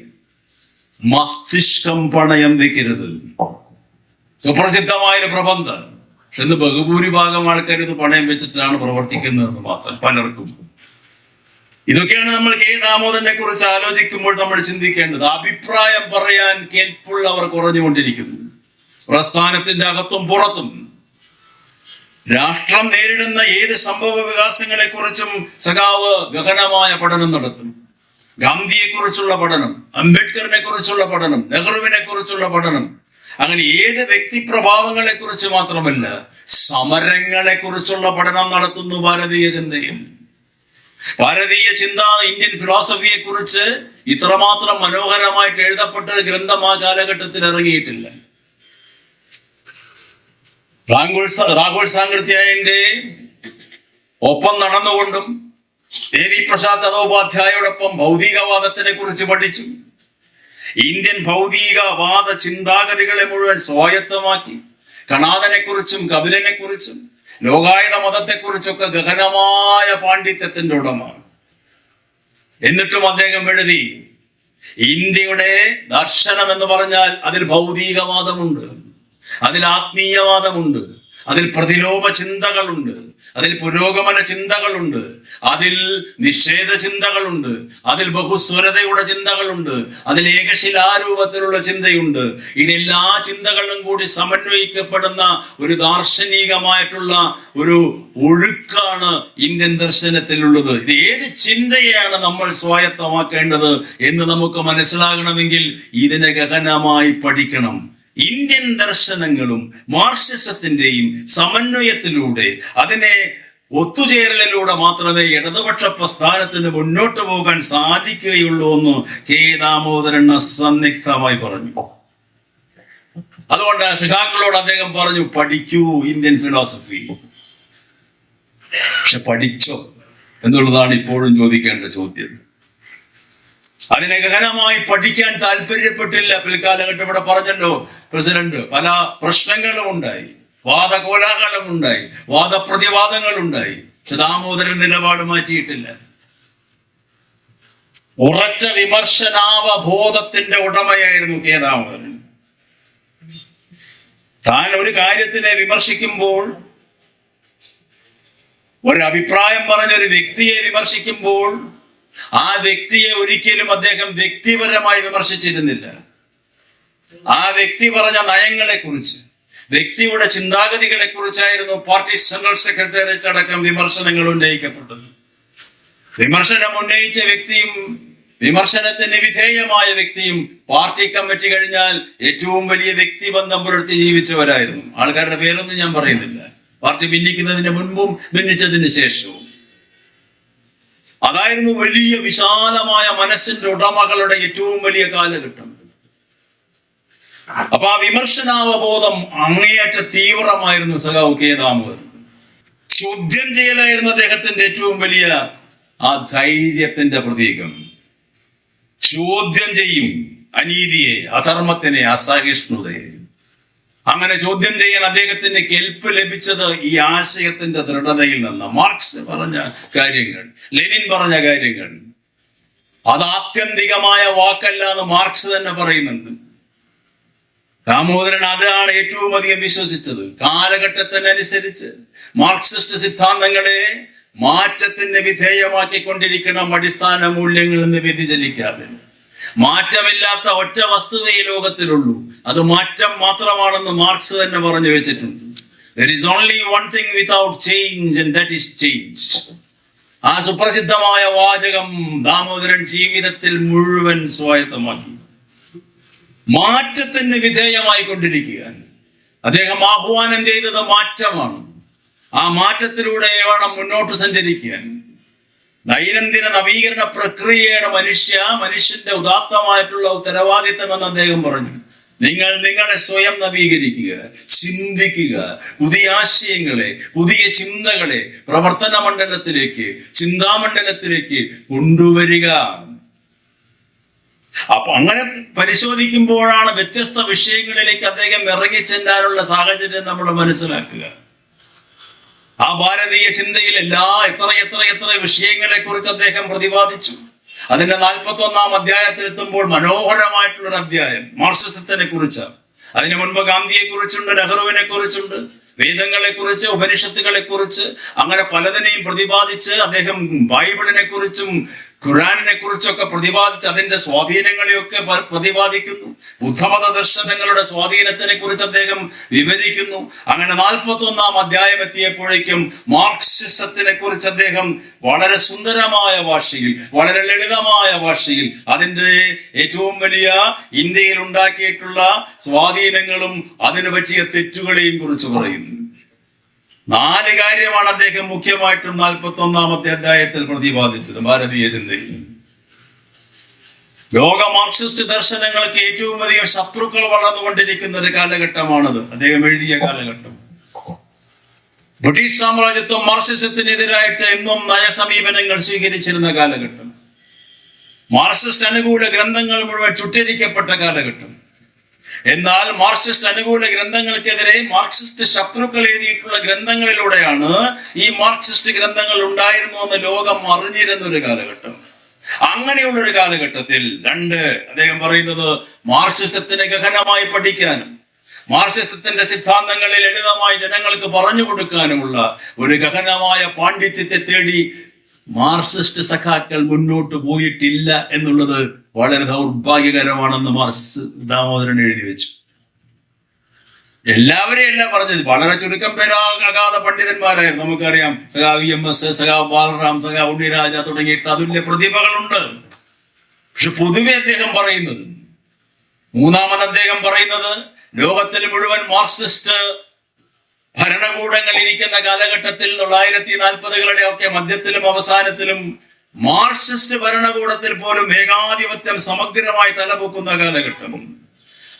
മസ്തിഷ്കം പണയം വെക്കരുത്. സുപ്രസിദ്ധമായൊരു പ്രബന്ധം. പക്ഷെ ഇന്ന് ബഹുഭൂരിഭാഗം ആൾക്കാർ ഇത് പണയം വെച്ചിട്ടാണ് പ്രവർത്തിക്കുന്നതെന്ന് മാത്രം പലർക്കും. ഇതൊക്കെയാണ് നമ്മൾ കെ ദാമോദരനെ കുറിച്ച് ആലോചിക്കുമ്പോൾ നമ്മൾ ചിന്തിക്കേണ്ടത്. അഭിപ്രായം പറയാൻ കേൾപ്പുള്ളവർ കുറഞ്ഞുകൊണ്ടിരിക്കുന്നു. പ്രസ്ഥാനത്തിന്റെ അകത്തും പുറത്തും രാഷ്ട്രം നേരിടുന്ന ഏത് സംഭവ വികാസങ്ങളെ കുറിച്ചും സഖാവ് ഗഹനമായ പഠനം നടത്തും. ഗാന്ധിയെ കുറിച്ചുള്ള പഠനം, അംബേദ്കറിനെ കുറിച്ചുള്ള പഠനം, നെഹ്റുവിനെ കുറിച്ചുള്ള പഠനം, അങ്ങനെ ഏത് വ്യക്തിപ്രഭാവങ്ങളെ കുറിച്ച് മാത്രമല്ല സമരങ്ങളെ കുറിച്ചുള്ള പഠനം നടത്തുന്നു ഭാരതീയ ചിന്തയിൽ. ഭാരതീയ ചിന്ത, ഇന്ത്യൻ ഫിലോസഫിയെ കുറിച്ച് ഇത്രമാത്രം മനോഹരമായിട്ട് എഴുതപ്പെട്ട ഗ്രന്ഥം ആ കാലഘട്ടത്തിൽ ഇറങ്ങിയിട്ടില്ല. രാഹുൽ സാങ്കൃത്യായന്റെ ഒപ്പം നടന്നുകൊണ്ടും ദേവി പ്രസാദ് ചതോപാധ്യായോടൊപ്പം ഭൗതികവാദത്തിനെ കുറിച്ച് പഠിച്ചു. ഇന്ത്യൻ ഭൗതികവാദ ചിന്താഗതികളെ മുഴുവൻ സ്വായത്തമാക്കി. കണാദനെ കുറിച്ചും കപിലനെ കുറിച്ചും ലോകായത മതത്തെക്കുറിച്ചൊക്കെ ഗഹനമായ പാണ്ഡിത്യത്തിന്റെ ഉടമ. എന്നിട്ടും അദ്ദേഹം എഴുതി, ഇന്ത്യയുടെ ദർശനം എന്ന് പറഞ്ഞാൽ അതിൽ ഭൗതികവാദമുണ്ട്, അതിൽ ആത്മീയവാദമുണ്ട്, അതിൽ പ്രതിലോമ ചിന്തകളുണ്ട്, അതിൽ പുരോഗമന ചിന്തകളുണ്ട്, അതിൽ നിഷേധ ചിന്തകളുണ്ട്, അതിൽ ബഹുസ്വരതയുടെ ചിന്തകളുണ്ട്, അതിൽ ഏകശിലാരൂപത്തിലുള്ള ചിന്തയുണ്ട്. ഇതെല്ലാ ചിന്തകളും കൂടി സമന്വയിക്കപ്പെടുന്ന ഒരു ദാർശനികമായിട്ടുള്ള ഒരു ഒഴുക്കാണ് ഇന്ത്യൻ ദർശനത്തിലുള്ളത്. ഇത് ഏത് ചിന്തയെയാണ് നമ്മൾ സ്വായത്തമാക്കേണ്ടത് എന്ന് നമുക്ക് മനസ്സിലാകണമെങ്കിൽ ഇതിനെ ഗഹനമായി പഠിക്കണം. ഇന്ത്യൻ ദർശനങ്ങളും മാർക്സിസത്തിന്റെയും സമന്വയത്തിലൂടെ, അതിനെ ഒത്തുചേരലിലൂടെ മാത്രമേ ഇടതുപക്ഷ പ്രസ്ഥാനത്തിന് മുന്നോട്ട് പോകാൻ സാധിക്കുകയുള്ളൂ എന്ന് കെ ദാമോദരൻ അസന്നിഗ്ധമായി പറഞ്ഞു. അതുകൊണ്ട് സഖാക്കളോട് അദ്ദേഹം പറഞ്ഞു, പഠിക്കൂ ഇന്ത്യൻ ഫിലോസഫി. പക്ഷെ പഠിച്ചോ എന്നുള്ളതാണ് ഇപ്പോഴും ചോദിക്കേണ്ട ചോദ്യം. അതിനെ ഗഹനമായി പഠിക്കാൻ താല്പര്യപ്പെട്ടില്ല. പിൽക്കാലഘട്ടം ഇവിടെ പറഞ്ഞല്ലോ പ്രസിഡന്റ്, പല പ്രശ്നങ്ങളും ഉണ്ടായി, വാദകോലാഹലം ഉണ്ടായി, വാദപ്രതിവാദങ്ങൾ ഉണ്ടായി. പക്ഷെ ദാമോദരൻ നിലപാട് മാറ്റിയിട്ടില്ല. ഉറച്ച വിമർശനാവബോധത്തിന്റെ ഉടമയായിരുന്നു കെ ദാമോദരൻ. താൻ ഒരു കാര്യത്തിനെ വിമർശിക്കുമ്പോൾ, ഒരു അഭിപ്രായം പറഞ്ഞ ഒരു വ്യക്തിയെ വിമർശിക്കുമ്പോൾ, ആ വ്യക്തിയെ ഒരിക്കലും അദ്ദേഹം വ്യക്തിപരമായി വിമർശിച്ചിരുന്നില്ല. ആ വ്യക്തി പറഞ്ഞ നയങ്ങളെ കുറിച്ച്, വ്യക്തിയുടെ ചിന്താഗതികളെ കുറിച്ചായിരുന്നു പാർട്ടി ജനറൽ സെക്രട്ടേറിയറ്റ് അടക്കം വിമർശനങ്ങൾ ഉന്നയിക്കപ്പെട്ടത്. വിമർശനം ഉന്നയിച്ച വ്യക്തിയും വിമർശനത്തിന് വിധേയമായ വ്യക്തിയും പാർട്ടി കമ്മിറ്റി കഴിഞ്ഞാൽ ഏറ്റവും വലിയ വ്യക്തിബന്ധം പുലർത്തി ജീവിച്ചവരായിരുന്നു. ആൾക്കാരുടെ പേരൊന്നും ഞാൻ പറയുന്നില്ല. പാർട്ടി ഭിന്നിക്കുന്നതിന് മുൻപും ഭിന്നിച്ചതിന് ശേഷവും അതായിരുന്നു വലിയ വിശാലമായ മനസ്സിന്റെ ഉടമകളുടെ ഏറ്റവും വലിയ കാലഘട്ടം. അപ്പൊ ആ വിമർശനാവബോധം അങ്ങേയറ്റ തീവ്രമായിരുന്നു സഖാവ് കെ ദാമോദരൻ. ചോദ്യം ചെയ്യലായിരുന്നു അദ്ദേഹത്തിന്റെ ഏറ്റവും വലിയ ആ ധൈര്യത്തിന്റെ പ്രതീകം. ചോദ്യം ചെയ്യും അനീതിയെ, അധർമ്മത്തിനെ, അസഹിഷ്ണുതയെ. അങ്ങനെ ചോദ്യം ചെയ്യാൻ അദ്ദേഹത്തിന് കെൽപ്പ് ലഭിച്ചത് ഈ ആശയത്തിന്റെ ദൃഢതയിൽ നിന്ന്. മാർക്സ് പറഞ്ഞ കാര്യങ്ങൾ, ലെനിൻ പറഞ്ഞ കാര്യങ്ങൾ, അത് ആത്യന്തികമായ വാക്കല്ല എന്ന് മാർക്സ് തന്നെ പറയുന്നുണ്ട്. ദാമോദരൻ അതാണ് ഏറ്റവും അധികം വിശ്വസിച്ചത്. കാലഘട്ടത്തിനനുസരിച്ച് മാർക്സിസ്റ്റ് സിദ്ധാന്തങ്ങളെ മാറ്റത്തിന് വിധേയമാക്കിക്കൊണ്ടിരിക്കണം, അടിസ്ഥാന മൂല്യങ്ങളിൽ നിന്ന് വ്യതിചലിക്കാതെ. മാറ്റമില്ലാത്ത ഒറ്റ വസ്തുവേ ഈ ലോകത്തിലുള്ളൂ, അത് മാറ്റം മാത്രമാണെന്ന് മാർക്സ് തന്നെ പറഞ്ഞു വെച്ചിട്ടുണ്ട്. There is only one thing without change and that is change. ആ സുപ്രസിദ്ധമായ വാചകം ദാമോദരൻ ജീവിതത്തിൽ മുഴുവൻ സ്വായത്തമാക്കി. മാറ്റത്തിന് വിധേയമായി കൊണ്ടിരിക്കുക. അദ്ദേഹം ആഹ്വാനം ചെയ്തത് മാറ്റമാണ്. ആ മാറ്റത്തിലൂടെ വേണം മുന്നോട്ട് സഞ്ചരിക്കാൻ. ദൈനംദിന നവീകരണ പ്രക്രിയയുടെ മനുഷ്യന്റെ ഉദാത്തമായിട്ടുള്ള ഉത്തരവാദിത്തം എന്ന് അദ്ദേഹം പറഞ്ഞു. നിങ്ങൾ നിങ്ങളെ സ്വയം നവീകരിക്കുക, ചിന്തിക്കുക, പുതിയ ആശയങ്ങളെ, പുതിയ ചിന്തകളെ പ്രവർത്തന മണ്ഡലത്തിലേക്ക്, ചിന്താമണ്ഡലത്തിലേക്ക് കൊണ്ടുവരിക. അപ്പൊ അങ്ങനെ പരിശോധിക്കുമ്പോഴാണ് വ്യത്യസ്ത വിഷയങ്ങളിലേക്ക് അദ്ദേഹം ഇറങ്ങിച്ചെല്ലാനുള്ള സാഹചര്യം നമ്മൾ മനസ്സിലാക്കുക. ആ ഭാരതീയ ചിന്തയിൽ എത്ര വിഷയങ്ങളെ കുറിച്ച് അദ്ദേഹം പ്രതിപാദിച്ചു. അതിന്റെ 41-ാം അധ്യായത്തിൽ എത്തുമ്പോൾ മനോഹരമായിട്ടുള്ളൊരു അധ്യായം മാർക്സിസത്തിനെ കുറിച്ച്. അതിനു മുൻപ് ഗാന്ധിയെ കുറിച്ചുണ്ട്, നെഹ്റുവിനെ കുറിച്ചുണ്ട്, വേദങ്ങളെ കുറിച്ച്, ഉപനിഷത്തുകളെ കുറിച്ച്, അങ്ങനെ പലതിനെയും പ്രതിപാദിച്ച് അദ്ദേഹം ബൈബിളിനെ കുറിച്ചും ഖുറാനിനെ കുറിച്ചൊക്കെ പ്രതിപാദിച്ച് അതിന്റെ സ്വാധീനങ്ങളെയൊക്കെ പ്രതിപാദിക്കുന്നു. ബുദ്ധമത ദർശനങ്ങളുടെ സ്വാധീനത്തിനെ കുറിച്ച് അദ്ദേഹം വിവരിക്കുന്നു. അങ്ങനെ 41-ാം അധ്യായം എത്തിയപ്പോഴേക്കും മാർക്സിസത്തിനെ കുറിച്ച് അദ്ദേഹം വളരെ സുന്ദരമായ ഭാഷയിൽ, വളരെ ലളിതമായ ഭാഷയിൽ അതിന്റെ ഏറ്റവും വലിയ ഇന്ത്യയിൽ ഉണ്ടാക്കിയിട്ടുള്ള സ്വാധീനങ്ങളും അതിനു പറ്റിയ തെറ്റുകളെയും കുറിച്ച് പറയുന്നു. 4 കാര്യമാണ് അദ്ദേഹം മുഖ്യമായിട്ടും 41-ാമത്തെ അധ്യായത്തിൽ പ്രതിപാദിച്ചത് ഭാരതീയ ചിന്തയിൽ. ലോക മാർക്സിസ്റ്റ് ദർശനങ്ങൾക്ക് ഏറ്റവും അധികം ശത്രുക്കൾ വളർന്നുകൊണ്ടിരിക്കുന്ന ഒരു കാലഘട്ടമാണത്. അദ്ദേഹം എഴുതിയ കാലഘട്ടം. ബ്രിട്ടീഷ് സാമ്രാജ്യത്വം മാർക്സിസത്തിനെതിരായിട്ട് എന്നും നയസമീപനങ്ങൾ സ്വീകരിച്ചിരുന്ന കാലഘട്ടം. മാർക്സിസ്റ്റ് അനുകൂല ഗ്രന്ഥങ്ങൾ മുഴുവൻ ചുട്ടരിക്കപ്പെട്ട കാലഘട്ടം. എന്നാൽ മാർക്സിസ്റ്റ് അനുകൂല ഗ്രന്ഥങ്ങൾക്കെതിരെ മാർക്സിസ്റ്റ് ശത്രുക്കൾ എഴുതിയിട്ടുള്ള ഗ്രന്ഥങ്ങളിലൂടെയാണ് ഈ മാർക്സിസ്റ്റ് ഗ്രന്ഥങ്ങൾ ഉണ്ടായിരുന്നു എന്ന് ലോകം അറിഞ്ഞിരുന്ന ഒരു കാലഘട്ടം. അങ്ങനെയുള്ളൊരു കാലഘട്ടത്തിൽ അദ്ദേഹം പറയുന്നത് മാർക്സിസത്തിനെ ഗഹനമായി പഠിക്കാനും മാർക്സിസത്തിന്റെ സിദ്ധാന്തങ്ങളെ ലളിതമായി ജനങ്ങൾക്ക് പറഞ്ഞു കൊടുക്കാനുമുള്ള ഒരു ഗഹനമായ പാണ്ഡിത്യത്തെ തേടി മാർക്സിസ്റ്റ് സഖാക്കൾ മുന്നോട്ട് പോയിട്ടില്ല എന്നുള്ളത് വളരെ ദൗർഭാഗ്യകരമാണെന്ന് ദാമോദരൻ എഴുതി വെച്ചു. എല്ലാവരെയും അല്ല പറഞ്ഞത്, വളരെ ചുരുക്കം പേരാകാതെ പണ്ഡിതന്മാരായിരുന്നു. നമുക്കറിയാം, സഖാവ് EMS, സഖാവ് ബാലറാം, സഖാവ് ഉണ്ണിരാജ തുടങ്ങിയിട്ട് അതുല്യ പ്രതിഭകളുണ്ട്. പക്ഷെ പൊതുവെ അദ്ദേഹം പറയുന്നത്, അദ്ദേഹം പറയുന്നത് ലോകത്തിൽ മുഴുവൻ മാർക്സിസ്റ്റ് ഭരണകൂടങ്ങൾ ഇരിക്കുന്ന കാലഘട്ടത്തിൽ 1940-കളുടെ ഒക്കെ മധ്യത്തിലും അവസാനത്തിലും മാർക്സിസ്റ്റ് ഭരണകൂടത്തിൽ പോലും ഏകാധിപത്യം സമഗ്രമായി തലപൊക്കുന്ന കാലഘട്ടം.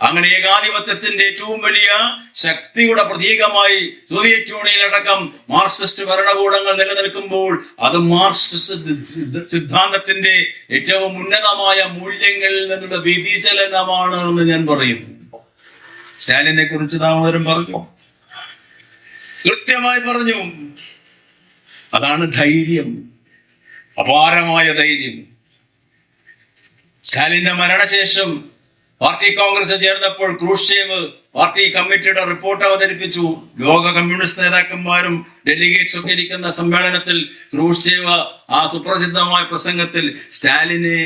അങ്ങനെ ഏകാധിപത്യത്തിന്റെ ഏറ്റവും വലിയ ശക്തിയുടെ പ്രതീകമായി സോവിയറ്റ് യൂണിയനിലടക്കം മാർക്സിസ്റ്റ് ഭരണകൂടങ്ങൾ നിലനിൽക്കുമ്പോൾ അത് മാർക്സിസ്റ്റ് സിദ്ധാന്തത്തിന്റെ ഏറ്റവും ഉന്നതമായ മൂല്യങ്ങളിൽ നിന്നുള്ള വ്യതിചലനമാണ് എന്ന് ഞാൻ പറയുന്നു. സ്റ്റാലിനെ കുറിച്ച് ദാമോദരൻ പറഞ്ഞു, കൃത്യമായി പറഞ്ഞു. അതാണ് ധൈര്യം, അപാരമായ ധൈര്യം. സ്റ്റാലിന്റെ മരണശേഷം പാർട്ടി കോൺഗ്രസ് ചേർന്നപ്പോൾ ക്രൂഷ്ചേവ് പാർട്ടി കമ്മിറ്റിയുടെ റിപ്പോർട്ട് അവതരിപ്പിച്ചു. ലോക കമ്മ്യൂണിസ്റ്റ് നേതാക്കന്മാരും ഡെലിഗേറ്റ്സ് ഒക്കെ ഇരിക്കുന്ന സമ്മേളനത്തിൽ ക്രൂഷ്ചേവ് ആ സുപ്രസിദ്ധമായ പ്രസംഗത്തിൽ സ്റ്റാലിനെ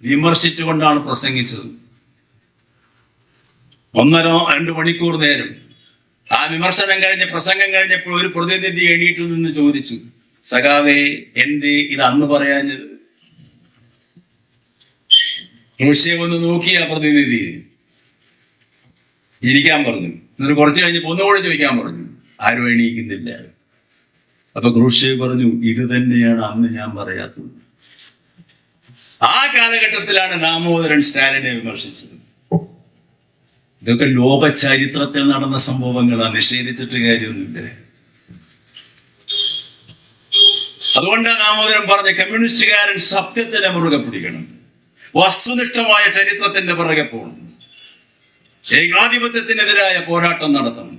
വിമർശിച്ചുകൊണ്ടാണ് പ്രസംഗിച്ചത്. 1-2 മണിക്കൂർ നേരം. ആ വിമർശനം പ്രസംഗം കഴിഞ്ഞപ്പോൾ ഒരു പ്രതിനിധി എണീറ്റ് നിന്ന് ചോദിച്ചു, സഖാവേ എന്തേ ഇത് അന്ന് പറയാഞ്ഞത്? ക്രൂഷ്ചേവ് ഒന്ന് നോക്കിയ പ്രതിനിധി ഇരിക്കാൻ പറഞ്ഞു. എന്നിട്ട് കുറച്ച് കഴിഞ്ഞപ്പോൾ ഒന്നുകൂടെ ചോദിക്കാൻ പറഞ്ഞു. ആരും എണീക്കുന്നില്ല. അപ്പൊ ക്രൂഷ്ചേവ് പറഞ്ഞു, ഇത് തന്നെയാണ് അന്ന് ഞാൻ പറയാത്തത്. ആ കാലഘട്ടത്തിലാണ് ദാമോദരൻ സ്റ്റാലിനെ വിമർശിച്ചത്. ഇതൊക്കെ ലോക ചരിത്രത്തിൽ നടന്ന സംഭവങ്ങളാണ്, നിഷേധിച്ചിട്ട് കാര്യമൊന്നുമില്ല. അതുകൊണ്ടാണ് ദാമോദരൻ പറഞ്ഞ കമ്മ്യൂണിസ്റ്റുകാരൻ സത്യത്തിനെ മുറുകെ പിടിക്കണം, വസ്തുനിഷ്ഠമായ ചരിത്രത്തിന്റെ പിറകെ പോകണം, ഏകാധിപത്യത്തിനെതിരായ പോരാട്ടം നടത്തണം.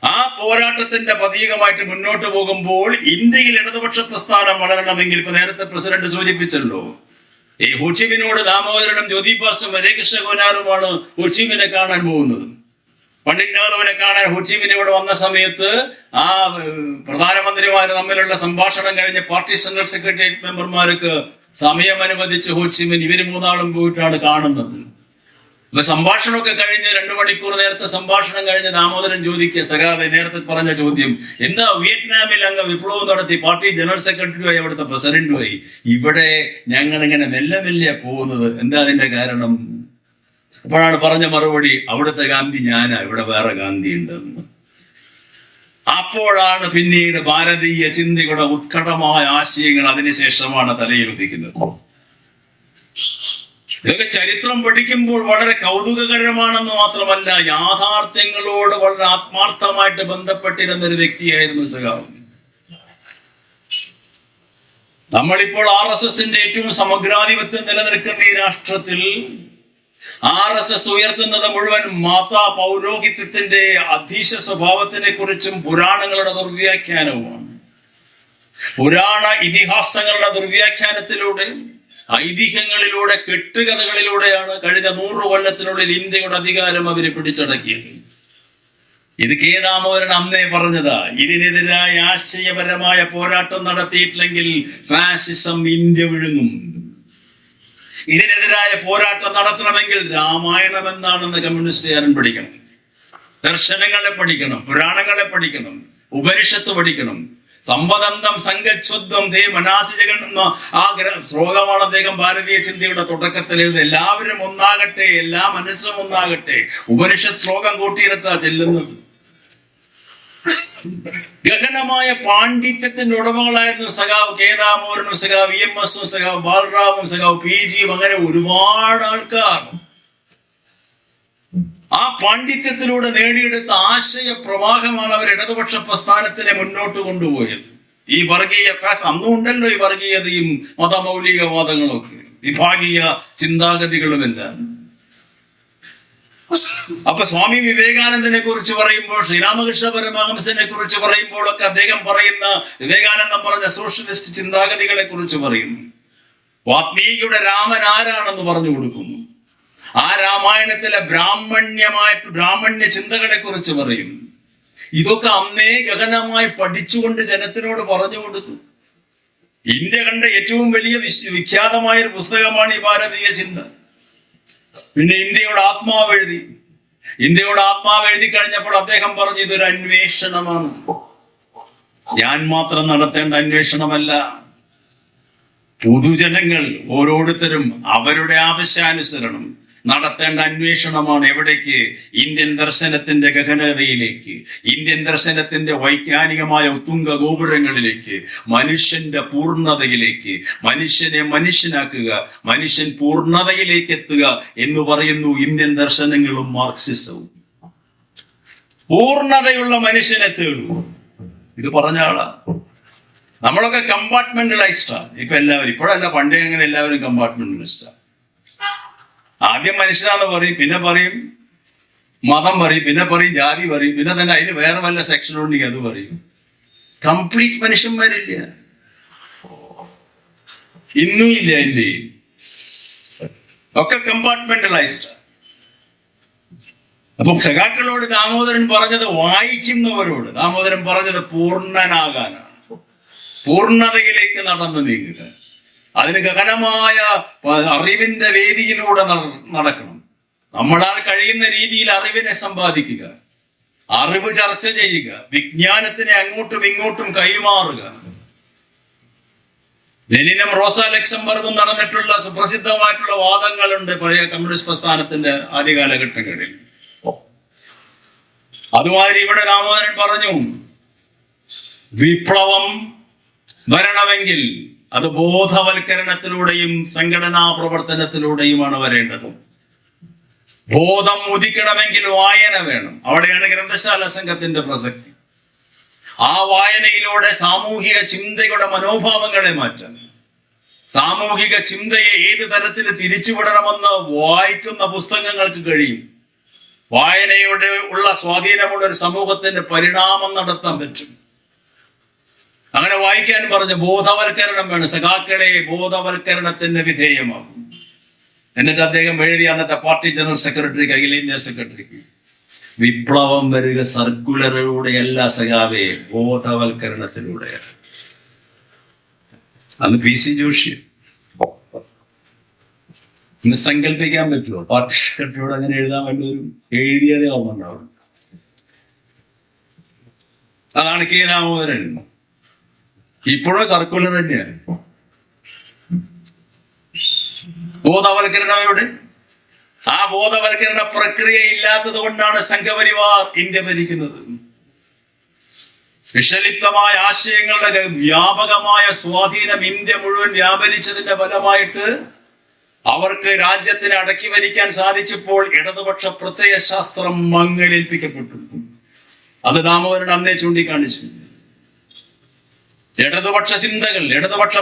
ആ പോരാട്ടത്തിന്റെ പ്രതീകമായിട്ട് മുന്നോട്ട് പോകുമ്പോൾ ഇന്ത്യയിൽ ഇടതുപക്ഷ പ്രസ്ഥാനം വളരണമെങ്കിൽ, ഇപ്പൊ നേരത്തെ പ്രസിഡന്റ് സൂചിപ്പിച്ചല്ലോ, ഈ ഹോച്ചിമിനോട് ദാമോദരനും ജ്യോതിബാസും ഹരേകൃഷ്ണ കോനാറുമാണ് ഹോച്ചിമിനെ കാണാൻ പോകുന്നത്. പണ്ഡിറ്റ് നെഹ്റുവിനെ കാണാൻ ഹോച്ചിമിനോട് വന്ന സമയത്ത് ആ പ്രധാനമന്ത്രിമാര് തമ്മിലുള്ള സംഭാഷണം കഴിഞ്ഞ് പാർട്ടി ജനറൽ സെക്രട്ടേറിയറ്റ് മെമ്പർമാർക്ക് സമയം അനുവദിച്ച് ഹോച്ചിമിൻ ഇവര് 3 പോയിട്ടാണ് കാണുന്നത്. അപ്പൊ സംഭാഷണമൊക്കെ കഴിഞ്ഞ് 2 മണിക്കൂർ നേരത്തെ സംഭാഷണം കഴിഞ്ഞ് ദാമോദരൻ ചോദിക്കുക, സഖാവെ നേരത്തെ പറഞ്ഞ ചോദ്യം, എന്താ വിയറ്റ്നാമിൽ അങ്ങ് വിപ്ലവം നടത്തി പാർട്ടി ജനറൽ സെക്രട്ടറിയുമായി അവിടുത്തെ പ്രസിഡന്റുമായി, ഇവിടെ ഞങ്ങൾ ഇങ്ങനെ മെല്ലെ മെല്ലെ പോകുന്നത്, എന്താ അതിന്റെ കാരണം? അപ്പോഴാണ് പറഞ്ഞ മറുപടി, അവിടുത്തെ ഗാന്ധി ഞാനാ, ഇവിടെ വേറെ ഗാന്ധി ഉണ്ടെന്ന്. അപ്പോഴാണ് പിന്നീട് ഭാരതീയ ചിന്തയുടെ ഉത്കടമായ ആശയങ്ങൾ അതിനുശേഷമാണ് തലയിൽ ഉദിക്കുന്നത്. ഇതൊക്കെ ചരിത്രം പഠിക്കുമ്പോൾ വളരെ കൗതുകകരമാണെന്ന് മാത്രമല്ല, യാഥാർത്ഥ്യങ്ങളോട് വളരെ ആത്മാർത്ഥമായിട്ട് ബന്ധപ്പെട്ടിരുന്ന ഒരു വ്യക്തിയായിരുന്നു സഖാവ്. നമ്മളിപ്പോൾ RSSന്റെ ഏറ്റവും സമഗ്രാധിപത്യം നിലനിൽക്കുന്ന ഈ രാഷ്ട്രത്തിൽ RSS ഉയർത്തുന്നത് മുഴുവൻ മാതാ പൗരോഹിത്യത്തിന്റെ അധീശ സ്വഭാവത്തിനെ കുറിച്ചും പുരാണങ്ങളുടെ ദുർവ്യാഖ്യാനവുമാണ്. പുരാണ ഇതിഹാസങ്ങളുടെ ദുർവ്യാഖ്യാനത്തിലൂടെ, ഐതിഹ്യങ്ങളിലൂടെ, കെട്ടുകഥകളിലൂടെയാണ് കഴിഞ്ഞ 100 കൊല്ലത്തിനുള്ളിൽ ഇന്ത്യയുടെ അധികാരം അവര് പിടിച്ചടക്കിയത്. ഇത് കെ ദാമോദരൻ അന്നേ പറഞ്ഞതാ. ഇതിനെതിരായ ആശയപരമായ പോരാട്ടം നടത്തിയിട്ടില്ലെങ്കിൽ ഫാസിസം ഇന്ത്യ വിഴുങ്ങും. ഇതിനെതിരായ പോരാട്ടം നടത്തണമെങ്കിൽ രാമായണം എന്താണെന്ന് കമ്മ്യൂണിസ്റ്റുകാരൻ പഠിക്കണം, ദർശനങ്ങളെ പഠിക്കണം, പുരാണങ്ങളെ പഠിക്കണം, ഉപനിഷത്ത് പഠിക്കണം. സംവദന്തം സംഗച്ഛുദ്ധം ദേ മനാസി ജഗന്ന ആ ശ്ലോകമാണ് അദ്ദേഹം ഭാരതീയ ചിന്തയുടെ തുടക്കത്തിൽ എഴുതുന്നത്. എല്ലാവരും ഒന്നാകട്ടെ, എല്ലാ മനസ്സും ഒന്നാകട്ടെ. ഉപനിഷത്ത് ശ്ലോകം കൂട്ടിയിട്ടാ ചെല്ലുന്നത്. ഗഹനമായ പാണ്ഡിത്യത്തിന്റെ ഉടമകളായിരുന്നു സഖാവ് കെ ദാമോദരനും, സഖാവ് EMSഉം, സഖാവ് ബാലറാമും, സഖാവ് PGയും, അങ്ങനെ ഒരുപാട് ആൾക്കാർ ആ പാണ്ഡിത്യത്തിലൂടെ നേടിയെടുത്ത ആശയ പ്രവാഹമാണ് അവർ ഇടതുപക്ഷ പ്രസ്ഥാനത്തിനെ മുന്നോട്ട് കൊണ്ടുപോയത്. ഈ വർഗീയ അന്നും ഉണ്ടല്ലോ ഈ വർഗീയതയും മതമൗലികവാദങ്ങളൊക്കെ. വിഭാഗീയ ചിന്താഗതികളുമെല്ലാം. അപ്പൊ സ്വാമി വിവേകാനന്ദനെ കുറിച്ച് പറയുമ്പോൾ, ശ്രീരാമകൃഷ്ണ പരമഹംസനെ കുറിച്ച് പറയുമ്പോഴൊക്കെ അദ്ദേഹം പറയുന്ന, വിവേകാനന്ദൻ പറഞ്ഞ സോഷ്യലിസ്റ്റ് ചിന്താഗതികളെ കുറിച്ച് പറയുന്നു. വാത്മീകിയുടെ രാമൻ ആരാണെന്ന് പറഞ്ഞു കൊടുക്കുന്നു. ആ രാമായണത്തിലെ ബ്രാഹ്മണ്യ ചിന്തകളെ കുറിച്ച് പറയുന്നു. ഇതൊക്കെ അന്നേ ഗഹനമായി പഠിച്ചുകൊണ്ട് ജനത്തിനോട് പറഞ്ഞു കൊടുത്തു. ഇന്ത്യ കണ്ട ഏറ്റവും വലിയ വിഖ്യാതമായ ഒരു പുസ്തകമാണ് ഈ ഭാരതീയ ചിന്ത. പിന്നെ ഇന്ത്യയുടെ ആത്മാവ് എഴുതി കഴിഞ്ഞപ്പോൾ അദ്ദേഹം പറഞ്ഞു, ഇതൊരു അന്വേഷണമാണ്, ഞാൻ മാത്രം നടത്തേണ്ട അന്വേഷണമല്ല. പൊതുജനങ്ങൾ ഓരോരുത്തരും അവരുടെ ആവശ്യാനുസരണം നടത്തേണ്ട അന്വേഷണമാണ്. എവിടേക്ക്? ഇന്ത്യൻ ദർശനത്തിന്റെ ഗഹനതയിലേക്ക്, ഇന്ത്യൻ ദർശനത്തിന്റെ വൈജ്ഞാനികമായ ഉത്തുംഗ ഗോപുരങ്ങളിലേക്ക്, മനുഷ്യന്റെ പൂർണ്ണതയിലേക്ക്, മനുഷ്യനെ മനുഷ്യനാക്കുക, മനുഷ്യൻ പൂർണ്ണതയിലേക്ക് എത്തുക എന്ന് പറയുന്നു ഇന്ത്യൻ ദർശനങ്ങളും മാർക്സിസവും. പൂർണ്ണതയുള്ള മനുഷ്യനെ തേടൂ, ഇത് പറഞ്ഞ ആളാ. നമ്മളൊക്കെ കമ്പാർട്ട്മെന്റലൈസ്ഡാ ഇപ്പൊ എല്ലാവരും. ഇപ്പോഴല്ല, പണ്ടേ അങ്ങനെ എല്ലാവരും കമ്പാർട്ട്മെന്റലൈസ്ഡാ. ആദ്യം മനുഷ്യനാന്ന് പറയും, പിന്നെ പറയും മതം പറയും, പിന്നെ പറയും ജാതി പറയും, പിന്നെ തന്നെ അതിന് വേറെ വല്ല സെക്ഷൻ ഉണ്ടെങ്കിൽ അത് പറയും. കംപ്ലീറ്റ് മനുഷ്യന്മാരില്ല, ഇന്നും ഇല്ല ഇന്ത്യയിൽ. ഒക്കെ കമ്പാർട്ട്മെന്റലൈസ്ഡ്. അപ്പൊ സഖാക്കളോട് ദാമോദരൻ പറഞ്ഞത്, വായിക്കുന്നവരോട് ദാമോദരൻ പറഞ്ഞത് പൂർണ്ണനാകാനാണ്, പൂർണ്ണതയിലേക്ക് നടന്നു നീങ്ങുക. അതിന് ഗഹനമായ അറിവിന്റെ വേദിയിലൂടെ നടക്കണം. നമ്മളാൽ കഴിയുന്ന രീതിയിൽ അറിവിനെ സമ്പാദിക്കുക, അറിവ് ചർച്ച ചെയ്യുക, വിജ്ഞാനത്തിനെ അങ്ങോട്ടും ഇങ്ങോട്ടും കൈമാറുക. ലെനിനും റോസ ലക്സംബർഗും നടന്നിട്ടുള്ള സുപ്രസിദ്ധമായിട്ടുള്ള വാദങ്ങളുണ്ട് പഴയ കമ്മ്യൂണിസ്റ്റ് പ്രസ്ഥാനത്തിന്റെ ആദ്യ കാലഘട്ടങ്ങളിൽ. അതുമാതിരി ഇവിടെ ദാമോദരൻ പറഞ്ഞു, വിപ്ലവം വരണമെങ്കിൽ അത് ബോധവൽക്കരണത്തിലൂടെയും സംഘടനാ പ്രവർത്തനത്തിലൂടെയുമാണ് വരേണ്ടത്. ബോധം ഉദിക്കണമെങ്കിൽ വായന വേണം. അവിടെയാണ് ഗ്രന്ഥശാല സംഘത്തിന്റെ പ്രസക്തി. ആ വായനയിലൂടെ സാമൂഹിക ചിന്തയുടെ മനോഭാവങ്ങളെ മാറ്റാൻ, സാമൂഹിക ചിന്തയെ ഏത് തരത്തിൽ തിരിച്ചുവിടണമെന്ന് വായിക്കുന്ന പുസ്തകങ്ങൾക്ക് കഴിയും. വായനയോട് ഉള്ള സ്വാധീനമുള്ള ഒരു സമൂഹത്തിന്റെ പരിണാമം നടത്താൻ പറ്റും. അങ്ങനെ വായിക്കാൻ പറഞ്ഞ ബോധവൽക്കരണം വേണം. സഖാക്കളെ ബോധവൽക്കരണത്തിന് വിധേയമാകും. എന്നിട്ട് അദ്ദേഹം എഴുതി അന്നത്തെ പാർട്ടി ജനറൽ സെക്രട്ടറിക്ക്, അഖിലേന്ത്യാ സെക്രട്ടറിക്ക്, വിപ്ലവം വരിക സർക്കുലറിലൂടെയല്ല സഖാവേ, ബോധവൽക്കരണത്തിലൂടെയാണ്. അന്ന് PC ജോഷി. ഇന്ന് സങ്കല്പിക്കാൻ പറ്റുമോ പാർട്ടി സെക്രട്ടറിയോട് അങ്ങനെ എഴുതാൻ വേണ്ടിയൊരു എഴുതിയതേ ഓർമ്മണ്ടാവും. അതാണ് K. ദാമോദരൻ. ഇപ്പോഴും സർക്കുലർ തന്നെയാണ്. ബോധവൽക്കരണം എവിടെ? ആ ബോധവൽക്കരണ പ്രക്രിയ ഇല്ലാത്തത് കൊണ്ടാണ് സംഘപരിവാർ ഇന്ത്യ ഭരിക്കുന്നത്. വിഷലിപ്തമായ ആശയങ്ങളുടെ വ്യാപകമായ സ്വാധീനം ഇന്ത്യ മുഴുവൻ വ്യാപരിച്ചതിന്റെ ഫലമായിട്ട് അവർക്ക് രാജ്യത്തിനെ അടക്കി ഭരിക്കാൻ സാധിച്ചപ്പോൾ ഇടതുപക്ഷ പ്രത്യയശാസ്ത്രം മങ്ങലേൽപ്പിക്കപ്പെട്ടു. അത് ദാമോദരൻ അന്നേ ചൂണ്ടിക്കാണിച്ചു. ഇടതുപക്ഷ ചിന്തകൾ, ഇടതുപക്ഷ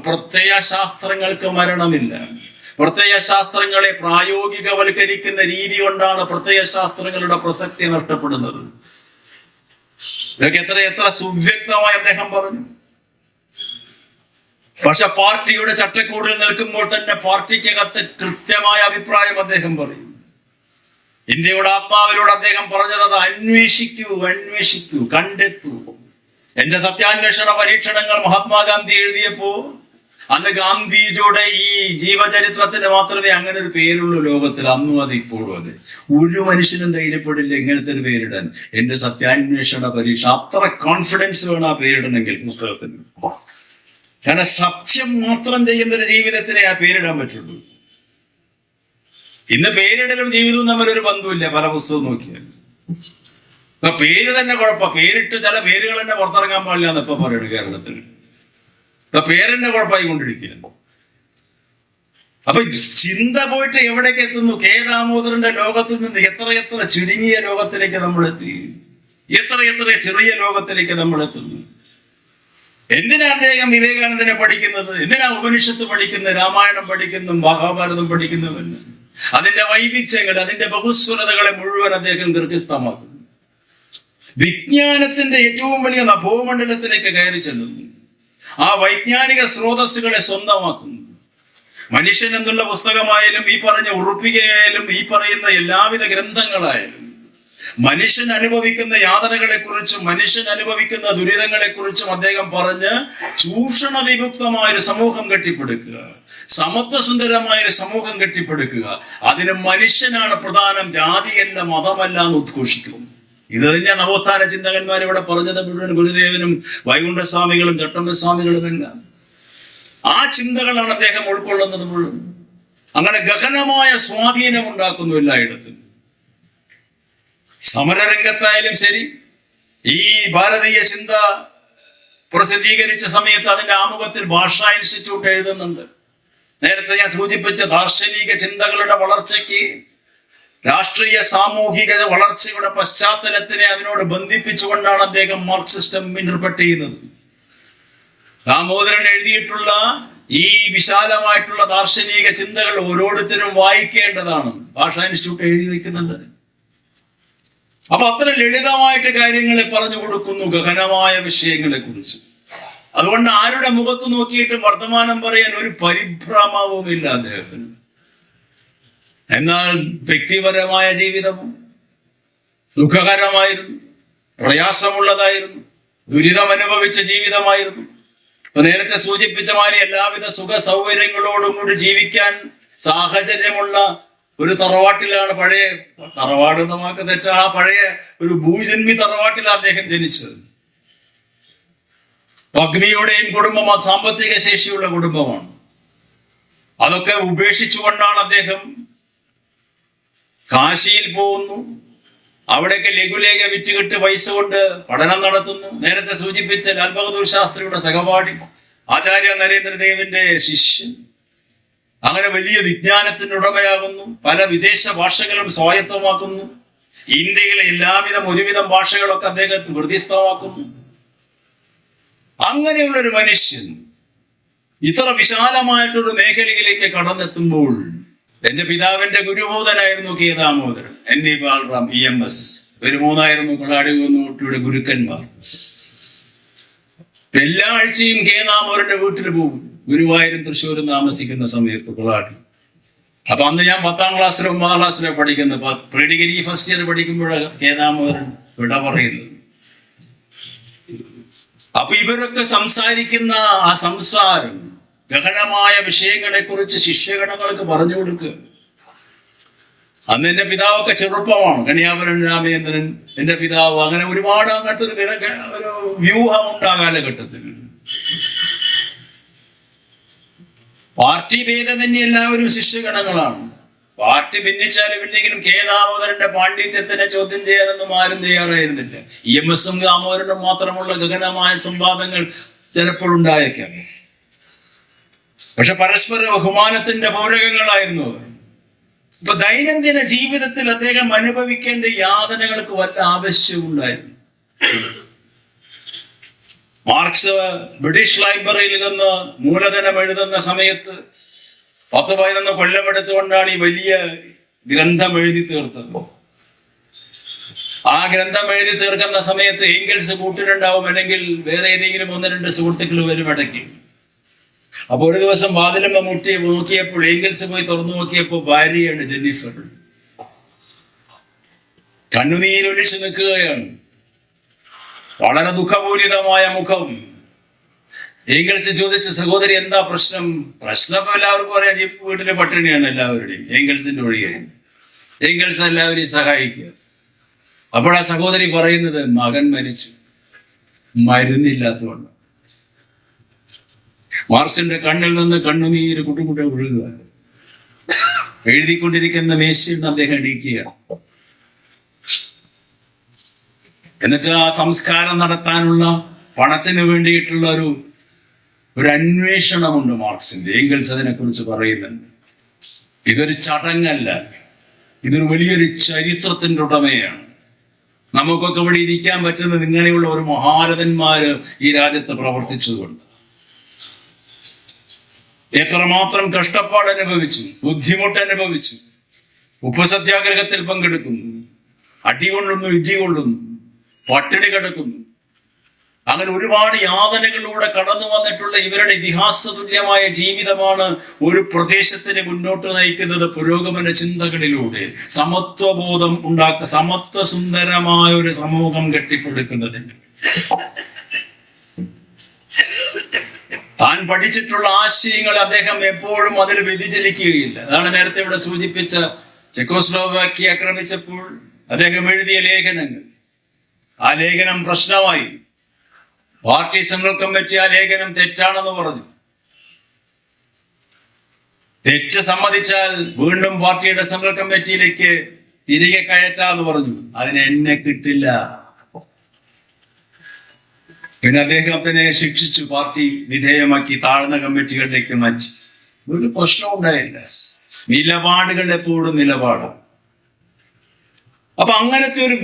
പ്രത്യയശാസ്ത്രങ്ങൾക്ക് മരണമില്ല. പ്രത്യയശാസ്ത്രങ്ങളെ പ്രായോഗികവൽക്കരിക്കുന്ന രീതി കൊണ്ടാണ് പ്രത്യയശാസ്ത്രങ്ങളുടെ പ്രസക്തി നഷ്ടപ്പെടുന്നത്. ഇതൊക്കെ എത്ര സുവ്യക്തമായി അദ്ദേഹം പറഞ്ഞു. പക്ഷെ പാർട്ടിയുടെ ചട്ടക്കൂടിൽ നിൽക്കുമ്പോൾ തന്നെ പാർട്ടിക്കകത്ത് കൃത്യമായ അഭിപ്രായം അദ്ദേഹം പറയും. ഇന്ത്യയുടെ ആത്മാവിലൂടെ അദ്ദേഹം പറഞ്ഞത്, അത് അന്വേഷിക്കൂ, കണ്ടെത്തൂ. എന്റെ സത്യാന്വേഷണ പരീക്ഷണങ്ങൾ മഹാത്മാഗാന്ധി എഴുതിയപ്പോ അന്ന് ഗാന്ധിജിയുടെ ഈ ജീവചരിത്രത്തിന് മാത്രമേ അങ്ങനെ ഒരു പേരുള്ളൂ ലോകത്തിൽ. അന്നും അത് ഇപ്പോഴും അതെ. ഒരു മനുഷ്യനും ധൈര്യപ്പെടില്ല ഇങ്ങനത്തെ ഒരു പേരിടാൻ. എന്റെ സത്യാന്വേഷണ പരീക്ഷ. അത്ര കോൺഫിഡൻസ് വേണം ആ പേരിടണമെങ്കിൽ പുസ്തകത്തിന്. കാരണം സത്യം മാത്രം ചെയ്യുന്ന ഒരു ജീവിതത്തിനെ ആ പേരിടാൻ പറ്റുള്ളൂ. ഇന്ന് പേരിടലും ജീവിതവും തമ്മിലൊരു ബന്ധമില്ല. പല പുസ്തകവും നോക്കിയാൽ ഇപ്പൊ പേര് തന്നെ കുഴപ്പം. പേരിട്ട് ചില പേരുകൾ തന്നെ പുറത്തിറങ്ങാൻ പാടില്ല എന്ന് ഇപ്പൊ പറയുന്നു കേരളത്തിൽ. ഇപ്പൊ പേരെന്നെ കുഴപ്പമായിക്കൊണ്ടിരിക്കുകയാണ്. അപ്പൊ ചിന്ത പോയിട്ട് എവിടേക്ക് എത്തുന്നു? K. ദാമോദരന്റെ ലോകത്തിൽ നിന്ന് എത്ര ചുരുങ്ങിയ ലോകത്തിലേക്ക് നമ്മൾ എത്തി, എത്ര ചെറിയ ലോകത്തിലേക്ക് നമ്മൾ എത്തുന്നു. എന്തിനാ അദ്ദേഹം വിവേകാനന്ദനെ പഠിക്കുന്നത്? എന്തിനാ ഉപനിഷത്ത് പഠിക്കുന്നത്, രാമായണം പഠിക്കുന്നു, മഹാഭാരതം പഠിക്കുന്നുവെന്ന്? അതിന്റെ വൈവിധ്യങ്ങൾ, അതിന്റെ ബഹുസ്വരതകളെ മുഴുവൻ അദ്ദേഹം ഗൃഹസ്ഥമാക്കുന്നു. വിജ്ഞാനത്തിന്റെ ഏറ്റവും വലിയ നഭോമണ്ഡലത്തിലേക്ക് കയറി ചെല്ലുന്നു. ആ വൈജ്ഞാനിക സ്രോതസ്സുകളെ സ്വന്തമാക്കുന്നു. മനുഷ്യൻ എന്നുള്ള പുസ്തകമായാലും, ഈ പറഞ്ഞ ഉറുപ്പികയായാലും, ഈ പറയുന്ന എല്ലാവിധ ഗ്രന്ഥങ്ങളായാലും, മനുഷ്യൻ അനുഭവിക്കുന്ന യാതനകളെ കുറിച്ചും മനുഷ്യൻ അനുഭവിക്കുന്ന ദുരിതങ്ങളെ കുറിച്ചും അദ്ദേഹം പറഞ്ഞ് ചൂഷണ വിമുക്തമായൊരു സമൂഹം കെട്ടിപ്പടുക്കുക, സമത്വസുന്ദരമായൊരു സമൂഹം കെട്ടിപ്പടുക്കുക, അതിന് മനുഷ്യനാണ് പ്രധാനം, ജാതിയല്ല മതമല്ല എന്ന് ഉദ്ഘോഷിക്കുന്നു. ഇത് തന്നെ നവോത്ഥാന ചിന്തകന്മാർ ഇവിടെ പറഞ്ഞത് മുഴുവൻ ഗുരുദേവനും വൈകുണ്ഠസ്വാമികളും ചട്ടമ്പസ്വാമികളും എല്ലാം ആ ചിന്തകളാണ് അദ്ദേഹം ഉൾക്കൊള്ളുന്നത് മുഴുവൻ. അങ്ങനെ ഗഹനമായ സ്വാധീനം ഉണ്ടാക്കുന്നു എല്ലായിടത്തും. സമരരംഗത്തായാലും ശരി, ഈ ഭാരതീയ ചിന്ത പ്രസിദ്ധീകരിച്ച സമയത്ത് അതിന്റെ ആമുഖത്തിൽ ഭാഷാ ഇൻസ്റ്റിറ്റ്യൂട്ട് എഴുതുന്നുണ്ട്. നേരത്തെ ഞാൻ സൂചിപ്പിച്ച ദാർശനിക ചിന്തകളുടെ വളർച്ചയ്ക്ക്, രാഷ്ട്രീയ സാമൂഹിക വളർച്ചയുടെ പശ്ചാത്തലത്തിനെ അതിനോട് ബന്ധിപ്പിച്ചുകൊണ്ടാണ് അദ്ദേഹം മാർക്സിസ്റ്റം ഇന്റർപ്രറ്റ് ചെയ്യുന്നത്. ദാമോദരൻ എഴുതിയിട്ടുള്ള ഈ വിശാലമായിട്ടുള്ള ദാർശനിക ചിന്തകൾ ഓരോരുത്തരും വായിക്കേണ്ടതാണ്. ഭാഷാ ഇൻസ്റ്റിറ്റ്യൂട്ട് എഴുതി വയ്ക്കുന്നുണ്ട്. അപ്പൊ അത്ര ലളിതമായിട്ട് കാര്യങ്ങളെ പറഞ്ഞു കൊടുക്കുന്നു, ഗഹനമായ വിഷയങ്ങളെ കുറിച്ച്. അതുകൊണ്ട് ആരുടെ മുഖത്ത് നോക്കിയിട്ടും വർത്തമാനം പറയാൻ ഒരു പരിഭ്രമവും ഇല്ല അദ്ദേഹത്തിന്. എന്നാൽ വ്യക്തിപരമായ ജീവിതം ദുഃഖകരമായിരുന്നു, പ്രയാസമുള്ളതായിരുന്നു, ദുരിതം അനുഭവിച്ച ജീവിതമായിരുന്നു. ഇപ്പൊ നേരത്തെ സൂചിപ്പിച്ച മാതിരി എല്ലാവിധ സുഖ സൗകര്യങ്ങളോടും കൂടി ജീവിക്കാൻ സാഹചര്യമുള്ള ഒരു തറവാട്ടിലാണ്, പഴയ തറവാട് നമുക്ക് തെറ്റാ, ആ പഴയ ഒരു ഭൂജന്മി തറവാട്ടിലാണ് അദ്ദേഹം ജനിച്ചത്. അഗ്നിയുടെയും കുടുംബം സാമ്പത്തിക ശേഷിയുള്ള കുടുംബമാണ്. അതൊക്കെ ഉപേക്ഷിച്ചുകൊണ്ടാണ് അദ്ദേഹം കാശിയിൽ പോകുന്നു. അവിടേക്ക് ലഘുലേഖ വിറ്റുകിട്ട് പൈസ കൊണ്ട് പഠനം നടത്തുന്നു. നേരത്തെ സൂചിപ്പിച്ച ലാൽ ബഹദൂർ ശാസ്ത്രിയുടെ സഹപാഠി, ആചാര്യ നരേന്ദ്രദേവിന്റെ ശിഷ്യൻ. അങ്ങനെ വലിയ വിജ്ഞാനത്തിന്റെ ഉടമയാകുന്നു. പല വിദേശ ഭാഷകളും സ്വായത്തമാക്കുന്നു. ഇന്ത്യയിലെ എല്ലാവിധം ഒരുവിധം ഭാഷകളൊക്കെ അദ്ദേഹത്തെ ഹൃദയസ്ഥമാക്കുന്നു. അങ്ങനെയുള്ളൊരു മനുഷ്യൻ ഇത്ര വിശാലമായിട്ടൊരു മേഖലയിലേക്ക് കടന്നെത്തുമ്പോൾ, എന്റെ പിതാവിന്റെ ഗുരുബോധനായിരുന്നു K Damodaran, NV Balaram, EMS. ഒരു 3 കൊള്ളാടിയുടെ ഗുരുക്കന്മാർ. എല്ലാ ആഴ്ചയും കെ ദാമോദരന്റെ വീട്ടിൽ പോകും, ഗുരുവായൂരും തൃശ്ശൂരും താമസിക്കുന്ന സമയത്ത് കൊള്ളാടി. അപ്പൊ അന്ന് ഞാൻ 10ാം ക്ലാസ്സിലോ 9ാം ക്ലാസ്സിലോ പഠിക്കുന്നത്, പ്രീ ഡിഗ്രി ഫസ്റ്റ് ഇയർ പഠിക്കുമ്പോഴാണ് കെ ദാമോദരൻ വിട പറയുന്നത്. അപ്പൊ ഇവരൊക്കെ സംസാരിക്കുന്ന ആ സംസാരം, ഗഹനമായ വിഷയങ്ങളെ കുറിച്ച് ശിഷ്യഗണങ്ങൾക്ക് പറഞ്ഞു കൊടുക്കുക. അന്ന് എന്റെ പിതാവൊക്കെ ചെറുപ്പമാണ്, കണിയാപുരൻ രാമേന്ദ്രൻ എന്റെ പിതാവ്. അങ്ങനെ ഒരുപാട് അങ്ങനത്തെ ഒരു വ്യൂഹമുണ്ട് ആ കാലഘട്ടത്തിൽ. പാർട്ടി ഭേദമന്യേ എല്ലാവരും ശിഷ്യഗണങ്ങളാണ്. പാർട്ടി ഭിന്നിച്ചാലും ഇല്ലെങ്കിലും കെ ദാമോദരന്റെ പാണ്ഡിത്യത്തിനെ ചോദ്യം ചെയ്യാനൊന്നും ആരും തയ്യാറായിരുന്നില്ല. EMS-ഉം ദാമോദരനും മാത്രമുള്ള ഗഹനമായ സംവാദങ്ങൾ ചിലപ്പോഴുണ്ടായേക്കാം. പക്ഷെ പരസ്പര ബഹുമാനത്തിന്റെ പൂരകങ്ങളായിരുന്നു അവർ. ഇപ്പൊ ദൈനംദിന ജീവിതത്തിൽ അദ്ദേഹം അനുഭവിക്കേണ്ട യാതനകൾക്ക് വല്ല ആവശ്യവും ഉണ്ടായിരുന്നു. മാർക്സ് ബ്രിട്ടീഷ് ലൈബ്രറിയിൽ നിന്ന് മൂലധനം എഴുതുന്ന സമയത്ത് 10-11 കൊല്ലമെടുത്തുകൊണ്ടാണ് ഈ വലിയ ഗ്രന്ഥം എഴുതി തീർത്തത്. ആ ഗ്രന്ഥം എഴുതി തീർക്കുന്ന സമയത്ത് എംഗൽസ് കൂട്ടിനുണ്ടാവും, അല്ലെങ്കിൽ വേറെ ഏതെങ്കിലും 1-2 സുഹൃത്തുക്കൾ വരും ഇടയ്ക്ക്. അപ്പൊ ഒരു ദിവസം വാതിലമ്മ മുട്ടി നോക്കിയപ്പോൾ, എംഗൽസ് പോയി തുറന്നു നോക്കിയപ്പോൾ ഭാര്യയാണ് ജെന്നിഫർ. കണ്ണുനീരൊലിച്ചു നിൽക്കുകയാണ്, വളരെ ദുഃഖപൂരിതമായ മുഖം. എംഗൽസ് ചോദിച്ച, സഹോദരി എന്താ പ്രശ്നം? പ്രശ്നം എല്ലാവർക്കും അറിയാം, വീട്ടിലെ പട്ടിണിയാണ് എല്ലാവരുടെയും, എംഗൽസിന്റെ ഒഴികെ. എംഗൽസ് എല്ലാവരെയും സഹായിക്കുക. അപ്പോഴാ സഹോദരി പറയുന്നത്, മകൻ മരിച്ചു, മരുന്നില്ലാത്തതുകൊണ്ട്. മാർക്സിന്റെ കണ്ണിൽ നിന്ന് കണ്ണുനീര് കുട്ടുകുട്ട ഒഴുകുക. എഴുതിക്കൊണ്ടിരിക്കുന്ന മേശയിൽ നിന്ന് അദ്ദേഹം എണീക്കുകയാണ്. എന്നിട്ട് ആ സംസ്കാരം നടത്താനുള്ള പണത്തിന് വേണ്ടിയിട്ടുള്ള ഒരു അന്വേഷണമുണ്ട് മാർക്സിന്റെ. എംഗൽസ് അതിനെ കുറിച്ച് പറയുന്നുണ്ട്. ഇതൊരു ചടങ്ങല്ല, ഇതൊരു വലിയൊരു ചരിത്രത്തിന്റെ ഉടമയാണ്. നമുക്കൊക്കെ ഇവിടെ ഇരിക്കാൻ പറ്റുന്നത് ഇങ്ങനെയുള്ള ഒരു മഹാരഥന്മാര് ഈ രാജ്യത്ത് പ്രവർത്തിച്ചതുകൊണ്ട്. എത്രമാത്രം കഷ്ടപ്പാട് അനുഭവിച്ചു, ബുദ്ധിമുട്ട് അനുഭവിച്ചു, ഉപ്പ് സത്യാഗ്രഹത്തിൽ പങ്കെടുക്കുന്നു, അടികൊള്ളുന്നു, ഇടികൊള്ളുന്നു, പട്ടിണി കിടക്കുന്നു. അങ്ങനെ ഒരുപാട് യാതനകളിലൂടെ കടന്നു വന്നിട്ടുള്ള ഇവരുടെ ഇതിഹാസ തുല്യമായ ജീവിതമാണ് ഒരു പ്രദേശത്തിന് മുന്നോട്ട് നയിക്കുന്നത്. പുരോഗമന ചിന്തകളിലൂടെ സമത്വബോധം സമത്വ സുന്ദരമായ ഒരു സമൂഹം കെട്ടിപ്പടുക്കുന്നതിന് താൻ പഠിച്ചിട്ടുള്ള ആശയങ്ങൾ അദ്ദേഹം എപ്പോഴും അതിൽ വ്യതിചലിക്കുകയില്ല. അതാണ് നേരത്തെ ഇവിടെ സൂചിപ്പിച്ച ചെക്കോസ്ലോവാക്യ ആക്രമിച്ചപ്പോൾ അദ്ദേഹം എഴുതിയ ലേഖനങ്ങൾ. ആ ലേഖനം പ്രശ്നമായി. പാർട്ടി സെൻട്രൽ കമ്മിറ്റി ആ ലേഖനം തെറ്റാണെന്ന് പറഞ്ഞു. തെറ്റ് സമ്മതിച്ചാൽ വീണ്ടും പാർട്ടിയുടെ സെൻട്രൽ കമ്മിറ്റിയിലേക്ക് തിരികെ കയറ്റാന്ന് പറഞ്ഞു. അതിന് എന്നെ കിട്ടില്ല. പിന്നെ അദ്ദേഹത്തിനെ ശിക്ഷിച്ചു, പാർട്ടി വിധേയമാക്കി താഴ്ന്ന കമ്മിറ്റികളിലേക്ക് മാറ്റി. ഒരു പ്രശ്നം ഉണ്ടായില്ല. നിലപാടുകൾ എപ്പോഴും നിലപാട്. അപ്പൊ അങ്ങനത്തെ ഒരു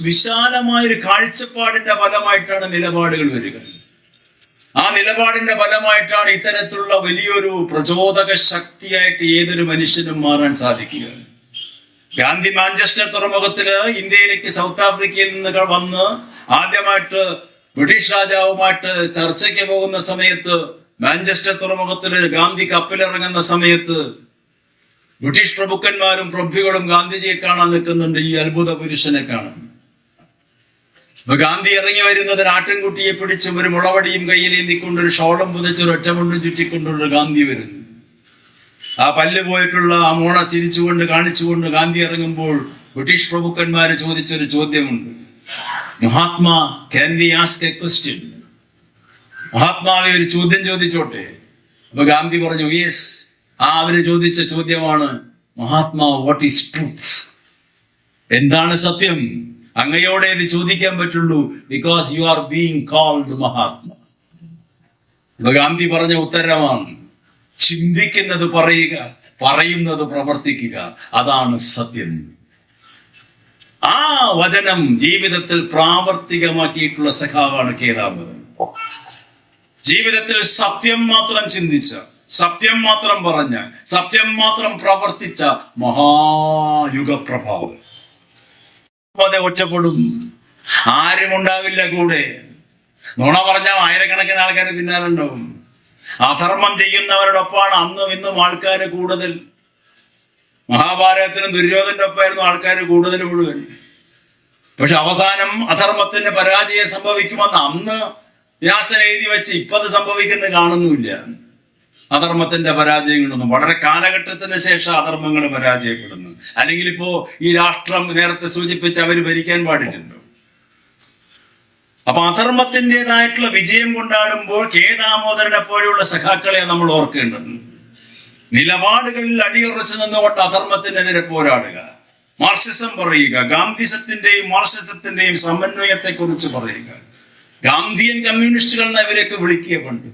വിശാലമായൊരു കാഴ്ചപ്പാടിന്റെ ഫലമായിട്ടാണ് നിലപാടുകൾ വരിക. ആ നിലപാടിന്റെ ഫലമായിട്ടാണ് ഇത്തരത്തിലുള്ള വലിയൊരു പ്രചോദക ശക്തിയായിട്ട് ഏതൊരു മനുഷ്യനും മാറാൻ സാധിക്കുക. ഗാന്ധി മാഞ്ചസ്റ്റർ തുറമുഖത്തില് ഇന്ത്യയിലേക്ക് സൗത്ത് ആഫ്രിക്കയിൽ നിന്ന് വന്ന് ആദ്യമായിട്ട് ബ്രിട്ടീഷ് രാജാവുമായിട്ട് ചർച്ചയ്ക്ക് പോകുന്ന സമയത്ത്, മാഞ്ചസ്റ്റർ തുറമുഖത്തില് ഗാന്ധി കപ്പലിറങ്ങുന്ന സമയത്ത് ബ്രിട്ടീഷ് പ്രഭുക്കന്മാരും പ്രഭുക്കളും ഗാന്ധിജിയെ കാണാൻ നിൽക്കുന്നുണ്ട്. ഈ അത്ഭുത പുരുഷനെ കാണാൻ. അപ്പൊ ഗാന്ധി ഇറങ്ങി വരുന്നത് ആട്ടിൻകുട്ടിയെ പിടിച്ചും ഒരു മുളവടിയും കയ്യിലേന്തിക്കൊണ്ട് ഒരു ഷോളം പുതച്ചൊരു ഒറ്റമുണ്ടും ചുറ്റിക്കൊണ്ടുള്ള ഗാന്ധി വരുന്നു. ആ പല്ല് പോയിട്ടുള്ള ആ മോണ ചിരിച്ചുകൊണ്ട് കാണിച്ചുകൊണ്ട് ഗാന്ധി ഇറങ്ങുമ്പോൾ ബ്രിട്ടീഷ് പ്രഭുക്കന്മാര് ചോദിച്ചൊരു ചോദ്യമുണ്ട്. Mahatma, can we ask a question? മഹാത്മാവെ ഒരു ചോദ്യം ചോദിച്ചോട്ടെ? അപ്പൊ ഗാന്ധി പറഞ്ഞു, യെസ്. അവര് ചോദിച്ച ചോദ്യമാണ്, മഹാത്മാ, വാട്ട് ഈസ് ട്രൂത്ത്? എന്താണ് സത്യം? അങ്ങയോടെ ഇത് ചോദിക്കാൻ പറ്റുള്ളൂ, because you are being called Mahatma. അപ്പൊ ഗാന്ധി പറഞ്ഞ ഉത്തരമാണ്, ചിന്തിക്കുന്നത് പറയുക, പറയുന്നത് പ്രവർത്തിക്കുക, അതാണ് സത്യം. ആ വചനം ജീവിതത്തിൽ പ്രാവർത്തികമാക്കിയിട്ടുള്ള സഖാവാണ് കെ ദാമോദരൻ. ജീവിതത്തിൽ സത്യം മാത്രം ചിന്തിച്ച, സത്യം മാത്രം പറഞ്ഞ, സത്യം മാത്രം പ്രവർത്തിച്ച മഹായുഗപ്രഭാവം. അതെ, ഒറ്റപ്പെടും, ആരും ഉണ്ടാവില്ല കൂടെ. നുണ പറഞ്ഞാൽ ആയിരക്കണക്കിന് ആൾക്കാർ പിന്നാലുണ്ടാവും. അധർമ്മം ചെയ്യുന്നവരുടെ ഒപ്പമാണ് അന്നും ഇന്നും ആൾക്കാർ കൂടുതൽ. മഹാഭാരതത്തിനും ദുര്യോധന്റെ ഒപ്പമായിരുന്നു ആൾക്കാർ കൂടുതൽ മുഴുവൻ. പക്ഷെ അവസാനം അധർമ്മത്തിന്റെ പരാജയം സംഭവിക്കുമെന്ന് അന്ന് വ്യാസൻ എഴുതി വെച്ച് ഇപ്പത് സംഭവിക്കുന്നത് കാണുന്നുമില്ല. അധർമ്മത്തിന്റെ പരാജയങ്ങളൊന്നും വളരെ കാലഘട്ടത്തിന് ശേഷം അധർമ്മങ്ങൾ പരാജയപ്പെടുന്നു. അല്ലെങ്കിൽ ഇപ്പോ ഈ രാഷ്ട്രം നേരത്തെ സൂചിപ്പിച്ച് അവര് ഭരിക്കാൻ പാടില്ലല്ലോ. അപ്പൊ അധർമ്മത്തിൻ്റെതായിട്ടുള്ള വിജയം കൊണ്ടാടുമ്പോൾ കെ ദാമോദരനെ പോലെയുള്ള സഖാക്കളെ നമ്മൾ ഓർക്കേണ്ടത്. നിലപാടുകളിൽ അടിയുറച്ചു നിന്നുകൊണ്ട് അധർമ്മത്തിനെതിരെ പോരാടുക, മാർക്സിസം പറയുക, ഗാന്ധിസത്തിന്റെയും മാർക്സിസത്തിന്റെയും സമന്വയത്തെ കുറിച്ച് പറയുക. ഗാന്ധിയൻ കമ്മ്യൂണിസ്റ്റുകൾ എന്ന് ഇവരെയൊക്കെ വിളിക്കുക. പണ്ട്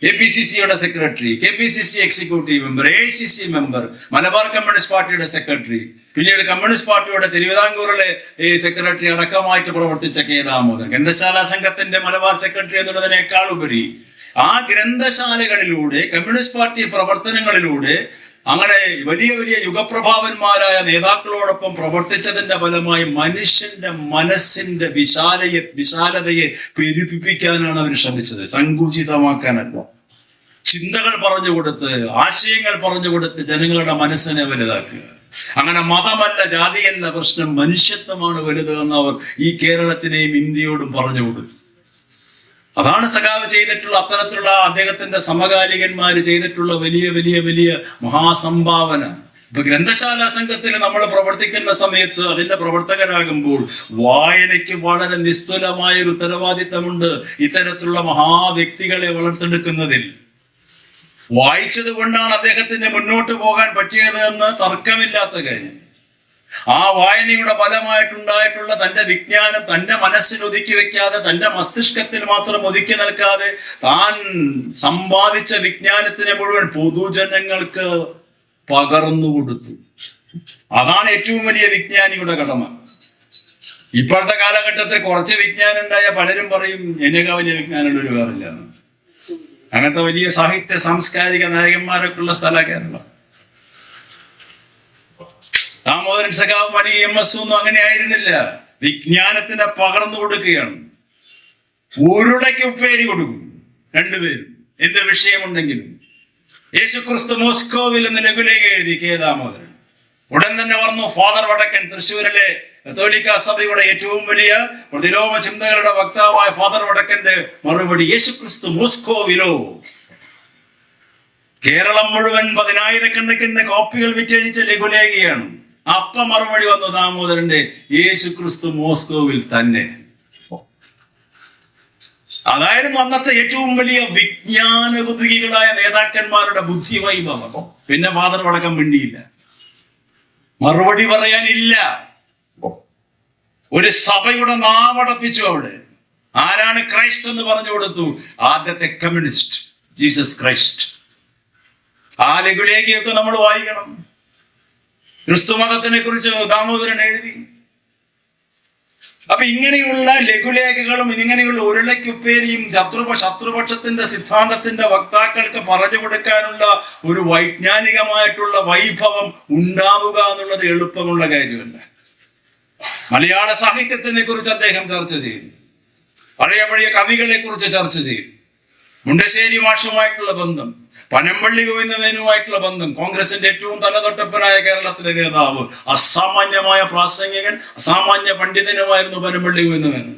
APCCയുടെ secretary, KPCC executive member, AICC member, Malabar communist പാർട്ടിയുടെ സെക്രട്ടറി, പിന്നീട് കമ്മ്യൂണിസ്റ്റ് പാർട്ടിയുടെ തിരുവിതാംകൂറിലെ സെക്രട്ടറി അടക്കമായിട്ട് പ്രവർത്തിച്ച കെ ദാമോദരൻ. ഗ്രന്ഥശാല സംഘത്തിന്റെ മലബാർ സെക്രട്ടറി എന്നുള്ളതിനേക്കാൾ ഉപരി ആ ഗ്രന്ഥശാലകളിലൂടെ, കമ്മ്യൂണിസ്റ്റ് പാർട്ടി പ്രവർത്തനങ്ങളിലൂടെ അങ്ങനെ വലിയ വലിയ യുഗപ്രഭാവന്മാരായ നേതാക്കളോടൊപ്പം പ്രവർത്തിച്ചതിന്റെ ഫലമായി മനുഷ്യന്റെ മനസ്സിന്റെ വിശാലതയെ പെരുപ്പിക്കാനാണ് അവർ ശ്രമിച്ചത്, സങ്കുചിതമാക്കാനല്ല. ചിന്തകൾ പറഞ്ഞുകൊടുത്ത്, ആശയങ്ങൾ പറഞ്ഞുകൊടുത്ത് ജനങ്ങളുടെ മനസ്സിനെ വലുതാക്കുക. അങ്ങനെ മതമല്ല, ജാതിയല്ല പ്രശ്നം, മനുഷ്യത്വമാണ് വലുത് എന്ന് അവർ ഈ കേരളത്തിനെയും ഇന്ത്യയോടും പറഞ്ഞു കൊടുത്തു. അതാണ് സഖാവ് ചെയ്തിട്ടുള്ള, അത്തരത്തിലുള്ള അദ്ദേഹത്തിന്റെ സമകാലികന്മാര് ചെയ്തിട്ടുള്ള വലിയ വലിയ വലിയ മഹാസംഭാവന. ഇപ്പൊ ഗ്രന്ഥശാല സംഘത്തിൽ നമ്മൾ പ്രവർത്തിക്കുന്ന സമയത്ത്, അതിന്റെ പ്രവർത്തകരാകുമ്പോൾ വായനയ്ക്ക് വളരെ നിസ്തുലമായ ഒരു ഉത്തരവാദിത്തമുണ്ട് ഇത്തരത്തിലുള്ള മഹാവ്യക്തികളെ വളർത്തെടുക്കുന്നതിൽ. വായിച്ചത് കൊണ്ടാണ് അദ്ദേഹത്തിന് മുന്നോട്ട് പോകാൻ പറ്റിയത് എന്ന് തർക്കമില്ലാത്ത കാര്യം. ആ വായനയുടെ ഫലമായിട്ടുണ്ടായിട്ടുള്ള തന്റെ വിജ്ഞാനം തന്റെ മനസ്സിൽ ഒതുക്കി വെക്കാതെ, തന്റെ മസ്തിഷ്കത്തിൽ മാത്രം ഒതുക്കി നിൽക്കാതെ, താൻ സമ്പാദിച്ച വിജ്ഞാനത്തിനെ മുഴുവൻ പൊതുജനങ്ങൾക്ക് പകർന്നു കൊടുത്തു. അതാണ് ഏറ്റവും വലിയ വിജ്ഞാനിയുടെ കടമ. ഇപ്പോഴത്തെ കാലഘട്ടത്തിൽ കുറച്ച് വിജ്ഞാനം ഉണ്ടായ പലരും പറയും എന്നെക്കാൾ വലിയ വിജ്ഞാനമുള്ള ഒരു വേറില്ല. അങ്ങനത്തെ വലിയ സാഹിത്യ സാംസ്കാരിക നായകന്മാരൊക്കെ ഉള്ള സ്ഥല കേരളം. ദാമോദരൻ സഖാവ് മണി EMS ഒന്നും അങ്ങനെ ആയിരുന്നില്ല. വിജ്ഞാനത്തിനെ പകർന്നു കൊടുക്കുകയാണ്. ഉരുളയ്ക്ക് ഉപ്പേരി കൊടുക്കും രണ്ടുപേരും, എന്ത് വിഷയമുണ്ടെങ്കിലും. യേശുക്രിസ്തു മോസ്കോവിൽ എന്ന് ലഘുലേഖ എഴുതി കെ ദാമോദരൻ. ഉടൻ തന്നെ വന്നു ഫാദർ വടക്കൻ, തൃശ്ശൂരിലെ കത്തോലിക്ക സഭയുടെ ഏറ്റവും വലിയ പ്രതിലോമ ചിന്തകളുടെ വക്താവായ ഫാദർ വടക്കന്റെ മറുപടി, യേശുക്രിസ്തു മോസ്കോവിലോ. കേരളം മുഴുവൻ 10,000-കണക്കിന് കോപ്പികൾ വിറ്റഴിച്ച ലഘുലേഖയാണ്. അപ്പ മറുപടി വന്നു ദാമോദരന്റെ, യേശുക്രിസ്തു മോസ്കോവിൽ തന്നെ. അതായിരുന്നു അന്നത്തെ ഏറ്റവും വലിയ വിജ്ഞാന കുതുകികളായ നേതാക്കന്മാരുടെ ബുദ്ധി വൈഭവം. പിന്നെ ഫാദർ വടക്കം മിണ്ടിയില്ല, മറുപടി പറയാനില്ല. ഒരു സഭയുടെ നാവടപ്പിച്ചു അവിടെ. ആരാണ് ക്രൈസ്റ്റ് എന്ന് പറഞ്ഞു കൊടുത്തു? ആദ്യത്തെ കമ്മ്യൂണിസ്റ്റ് ജീസസ് ക്രൈസ്റ്റ്. ആ ലഘുലേഖയൊക്കെ നമ്മൾ വായിക്കണം. ക്രിസ്തു മതത്തിനെ കുറിച്ച് ദാമോദരൻ എഴുതി. അപ്പൊ ഇങ്ങനെയുള്ള ലഘുലേഖകളും ഇങ്ങനെയുള്ള ഉരുളയ്ക്കുപ്പേരിയും ശത്രുപക്ഷത്തിന്റെ സിദ്ധാന്തത്തിന്റെ വക്താക്കൾക്ക് പറഞ്ഞു കൊടുക്കാനുള്ള ഒരു വൈജ്ഞാനികമായിട്ടുള്ള വൈഭവം ഉണ്ടാവുക എന്നുള്ളത് എളുപ്പമുള്ള കാര്യമല്ല. മലയാള സാഹിത്യത്തിനെ കുറിച്ച് അദ്ദേഹം ചർച്ച ചെയ്തു. പഴയ കവികളെ കുറിച്ച് ചർച്ച ചെയ്തു. മുണ്ടശ്ശേരി മാഷുമായിട്ടുള്ള ബന്ധം, പനമ്പള്ളി ഗോവിന്ദമേനുമായിട്ടുള്ള ബന്ധം, കോൺഗ്രസിന്റെ ഏറ്റവും തലതൊട്ടപ്പനായ കേരളത്തിലെ നേതാവ്, അസാമാന്യമായ പ്രാസംഗികൻ, അസാമാന്യ പണ്ഡിതനുമായിരുന്നു പനമ്പള്ളി ഗോവിന്ദമേനോൻ.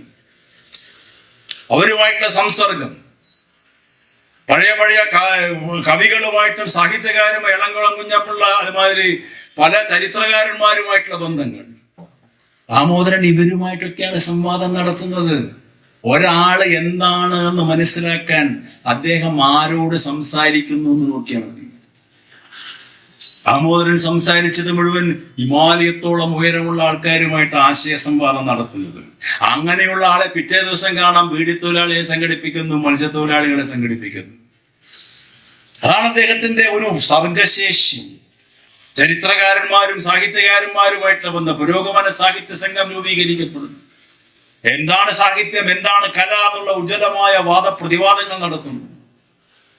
അവരുമായിട്ടുള്ള സംസർഗം, പഴയ കവികളുമായിട്ടും സാഹിത്യകാരും, ഇളംകുളം കുഞ്ഞപ്പിള്ള, അതുമാതിരി പല ചരിത്രകാരന്മാരുമായിട്ടുള്ള ബന്ധങ്ങൾ. ദാമോദരൻ ഇവരുമായിട്ടൊക്കെയാണ് സംവാദം നടത്തുന്നത്. ഒരാള് എന്താണ് എന്ന് മനസ്സിലാക്കാൻ അദ്ദേഹം ആരോട് സംസാരിക്കുന്നു എന്ന് നോക്കിയാൽ മതി. ദാമോദരൻ സംസാരിച്ചത് മുഴുവൻ ഹിമാലയത്തോളം ഉയരമുള്ള ആൾക്കാരുമായിട്ട് ആശയ സംവാദം നടത്തുന്നത്. അങ്ങനെയുള്ള ആളെ പിറ്റേ ദിവസം കാണാൻ ബീഡിത്തൊഴിലാളിയെ സംഘടിപ്പിക്കുന്നു, മത്സ്യത്തൊഴിലാളികളെ സംഘടിപ്പിക്കുന്നു. അതാണ് അദ്ദേഹത്തിന്റെ ഒരു സർഗശേഷി. ചരിത്രകാരന്മാരും സാഹിത്യകാരന്മാരുമായിട്ടുള്ള ബന്ധം. പുരോഗമന സാഹിത്യ സംഘം രൂപീകരിക്കപ്പെടുന്നു. എന്താണ് സാഹിത്യം, എന്താണ് കല എന്നുള്ള ഉജ്ജ്വലമായ വാദപ്രതിവാദങ്ങൾ നടത്തുന്നു.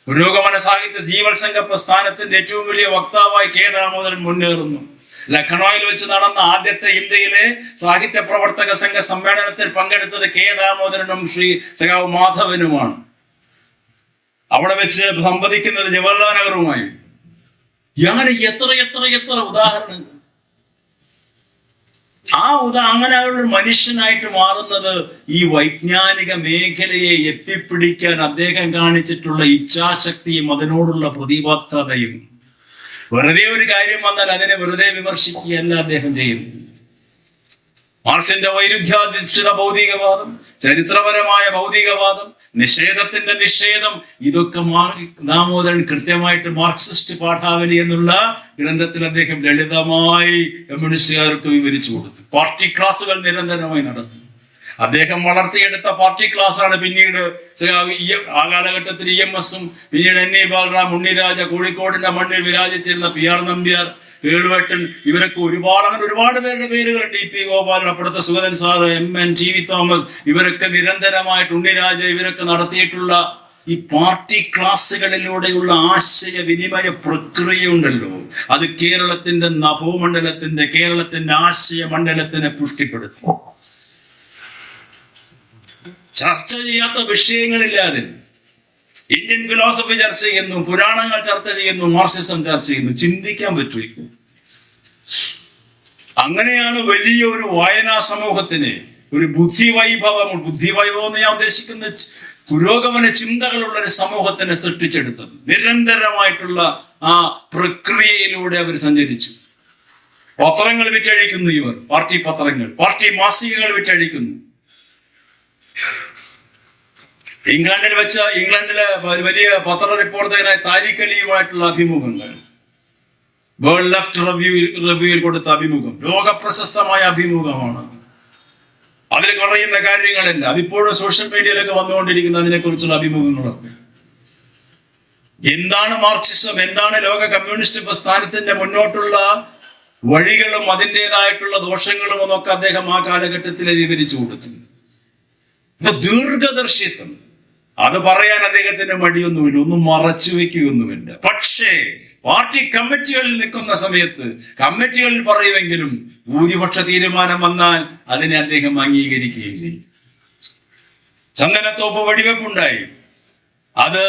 പുരോഗമന സാഹിത്യ ജീവത്സംഘ പ്രസ്ഥാനത്തിന്റെ ഏറ്റവും വലിയ വക്താവായി കെ ദാമോദരൻ മുന്നേറുന്നു. ലഖ്നൌവിൽ വെച്ച് നടന്ന ആദ്യത്തെ ഇന്ത്യയിലെ സാഹിത്യ പ്രവർത്തക സംഘ സമ്മേളനത്തിൽ പങ്കെടുത്തത് കെ ദാമോദരനും ശ്രീ സഖാവ് മാധവനുമാണ്. അവിടെ വെച്ച് സംവദിക്കുന്നത് ജവഹർലാൽ നെഹ്റുവുമായി. അങ്ങനെ എത്ര ഉദാഹരണങ്ങൾ. അങ്ങനെയുള്ള മനുഷ്യനായിട്ട് മാറുന്നത് ഈ വൈജ്ഞാനിക മേഖലയെ എത്തിപ്പിടിക്കാൻ അദ്ദേഹം കാണിച്ചിട്ടുള്ള ഇച്ഛാശക്തിയും അതിനോടുള്ള പ്രതിബദ്ധതയും. വെറുതെ ഒരു കാര്യം വന്നാൽ അതിനെ വെറുതെ വിമർശിക്കുകയല്ല അദ്ദേഹം ചെയ്യുന്നു. മാർക്സിന്റെ വൈരുദ്ധ്യാധിഷ്ഠിത ഭൗതികവാദം, ചരിത്രപരമായ ഭൗതികവാദം, നിഷേധത്തിന്റെ നിഷേധം, ഇതൊക്കെ ദാമോദരൻ കൃത്യമായിട്ട് മാർക്സിസ്റ്റ് പാഠാവലി എന്നുള്ള ഗ്രന്ഥത്തിൽ അദ്ദേഹം ലളിതമായി കമ്മ്യൂണിസ്റ്റുകാർക്ക് വിവരിച്ചു കൊടുത്തു. പാർട്ടി ക്ലാസുകൾ നിരന്തരമായി നടത്തുന്നു. അദ്ദേഹം വളർത്തിയെടുത്ത പാർട്ടി ക്ലാസ്സാണ് പിന്നീട് ആ കാലഘട്ടത്തിൽ EMS-ഉം പിന്നീട് NA ബാലറാം, ഉണ്ണിരാജ, കോഴിക്കോടിന്റെ മണ്ണിൽ വിരാജിച്ചിരുന്ന PR നമ്പ്യാർ, കേളുവട്ടൻ, ഇവരൊക്കെ ഒരുപാട് പേരുടെ പേരുകൾ. DP ഗോപാലൻ, അപ്പുറത്തെ Sugathan sir, MN TV Thomas, ഇവരൊക്കെ നിരന്തരമായിട്ട്, ഉണ്ണിരാജ, ഇവരൊക്കെ നടത്തിയിട്ടുള്ള ഈ പാർട്ടി ക്ലാസ്സുകളിലൂടെയുള്ള ആശയവിനിമയ പ്രക്രിയ ഉണ്ടല്ലോ, അത് കേരളത്തിന്റെ നഭോമണ്ഡലത്തിന്റെ, കേരളത്തിന്റെ ആശയ മണ്ഡലത്തിനെ പുഷ്ടിപ്പെടുത്തും. ചർച്ച ചെയ്യാത്ത വിഷയങ്ങളില്ലാതെ ഇന്ത്യൻ ഫിലോസഫി ചർച്ച ചെയ്യുന്നു, പുരാണങ്ങൾ ചർച്ച ചെയ്യുന്നു, മാർക്സിസം ചർച്ച ചെയ്യുന്നു. ചിന്തിക്കാൻ പറ്റുമോ? അങ്ങനെയാണ് വലിയൊരു വായനാ സമൂഹത്തിന് ഒരു ബുദ്ധിവൈഭവം എന്ന് ഞാൻ ഉദ്ദേശിക്കുന്ന പുരോഗമന ചിന്തകളുള്ള ഒരു സമൂഹത്തിനെ സൃഷ്ടിച്ചെടുത്തത്. നിരന്തരമായിട്ടുള്ള ആ പ്രക്രിയയിലൂടെ അവർ സഞ്ചരിച്ചു. പത്രങ്ങൾ വിറ്റഴിക്കുന്നു ഇവർ, പാർട്ടി പത്രങ്ങൾ, പാർട്ടി മാസികകൾ വിറ്റഴിക്കുന്നു. ഇംഗ്ലണ്ടിലെ വലിയ പത്ര റിപ്പോർട്ടറായ താരിഖ് അലിയുമായിട്ടുള്ള അഭിമുഖങ്ങൾ, വേൾഡ് ലെഫ്റ്റ് റിവ്യൂവിൽ കൊടുത്ത അഭിമുഖം ലോകപ്രശസ്തമായ അഭിമുഖമാണ്. അതിൽ പറയുന്ന കാര്യങ്ങളല്ല, അതിപ്പോഴും സോഷ്യൽ മീഡിയയിലൊക്കെ വന്നുകൊണ്ടിരിക്കുന്ന അതിനെ കുറിച്ചുള്ള അഭിമുഖങ്ങളൊക്കെ. എന്താണ് മാർക്സിസം, എന്താണ് ലോക കമ്മ്യൂണിസ്റ്റ് പ്രസ്ഥാനത്തിന്റെ മുന്നോട്ടുള്ള വഴികളും അതിൻ്റെതായിട്ടുള്ള ദോഷങ്ങളും എന്നൊക്കെ അദ്ദേഹം ആ കാലഘട്ടത്തിൽ വിവരിച്ചു കൊടുത്തു. അപ്പൊ ദീർഘദർശിത്വം അത് പറയാൻ അദ്ദേഹത്തിന് മടിയൊന്നുമില്ല, ഒന്നും മറച്ചു വെക്കുകയൊന്നുമില്ല. പക്ഷേ പാർട്ടി കമ്മിറ്റികളിൽ നിൽക്കുന്ന സമയത്ത് കമ്മിറ്റികളിൽ പറയുമെങ്കിലും ഭൂരിപക്ഷ തീരുമാനം വന്നാൽ അതിനെ അദ്ദേഹം അംഗീകരിക്കുകയും ചെയ്യും. ചന്ദനത്തോപ്പ് വെടിവെപ്പുണ്ടായി. അത്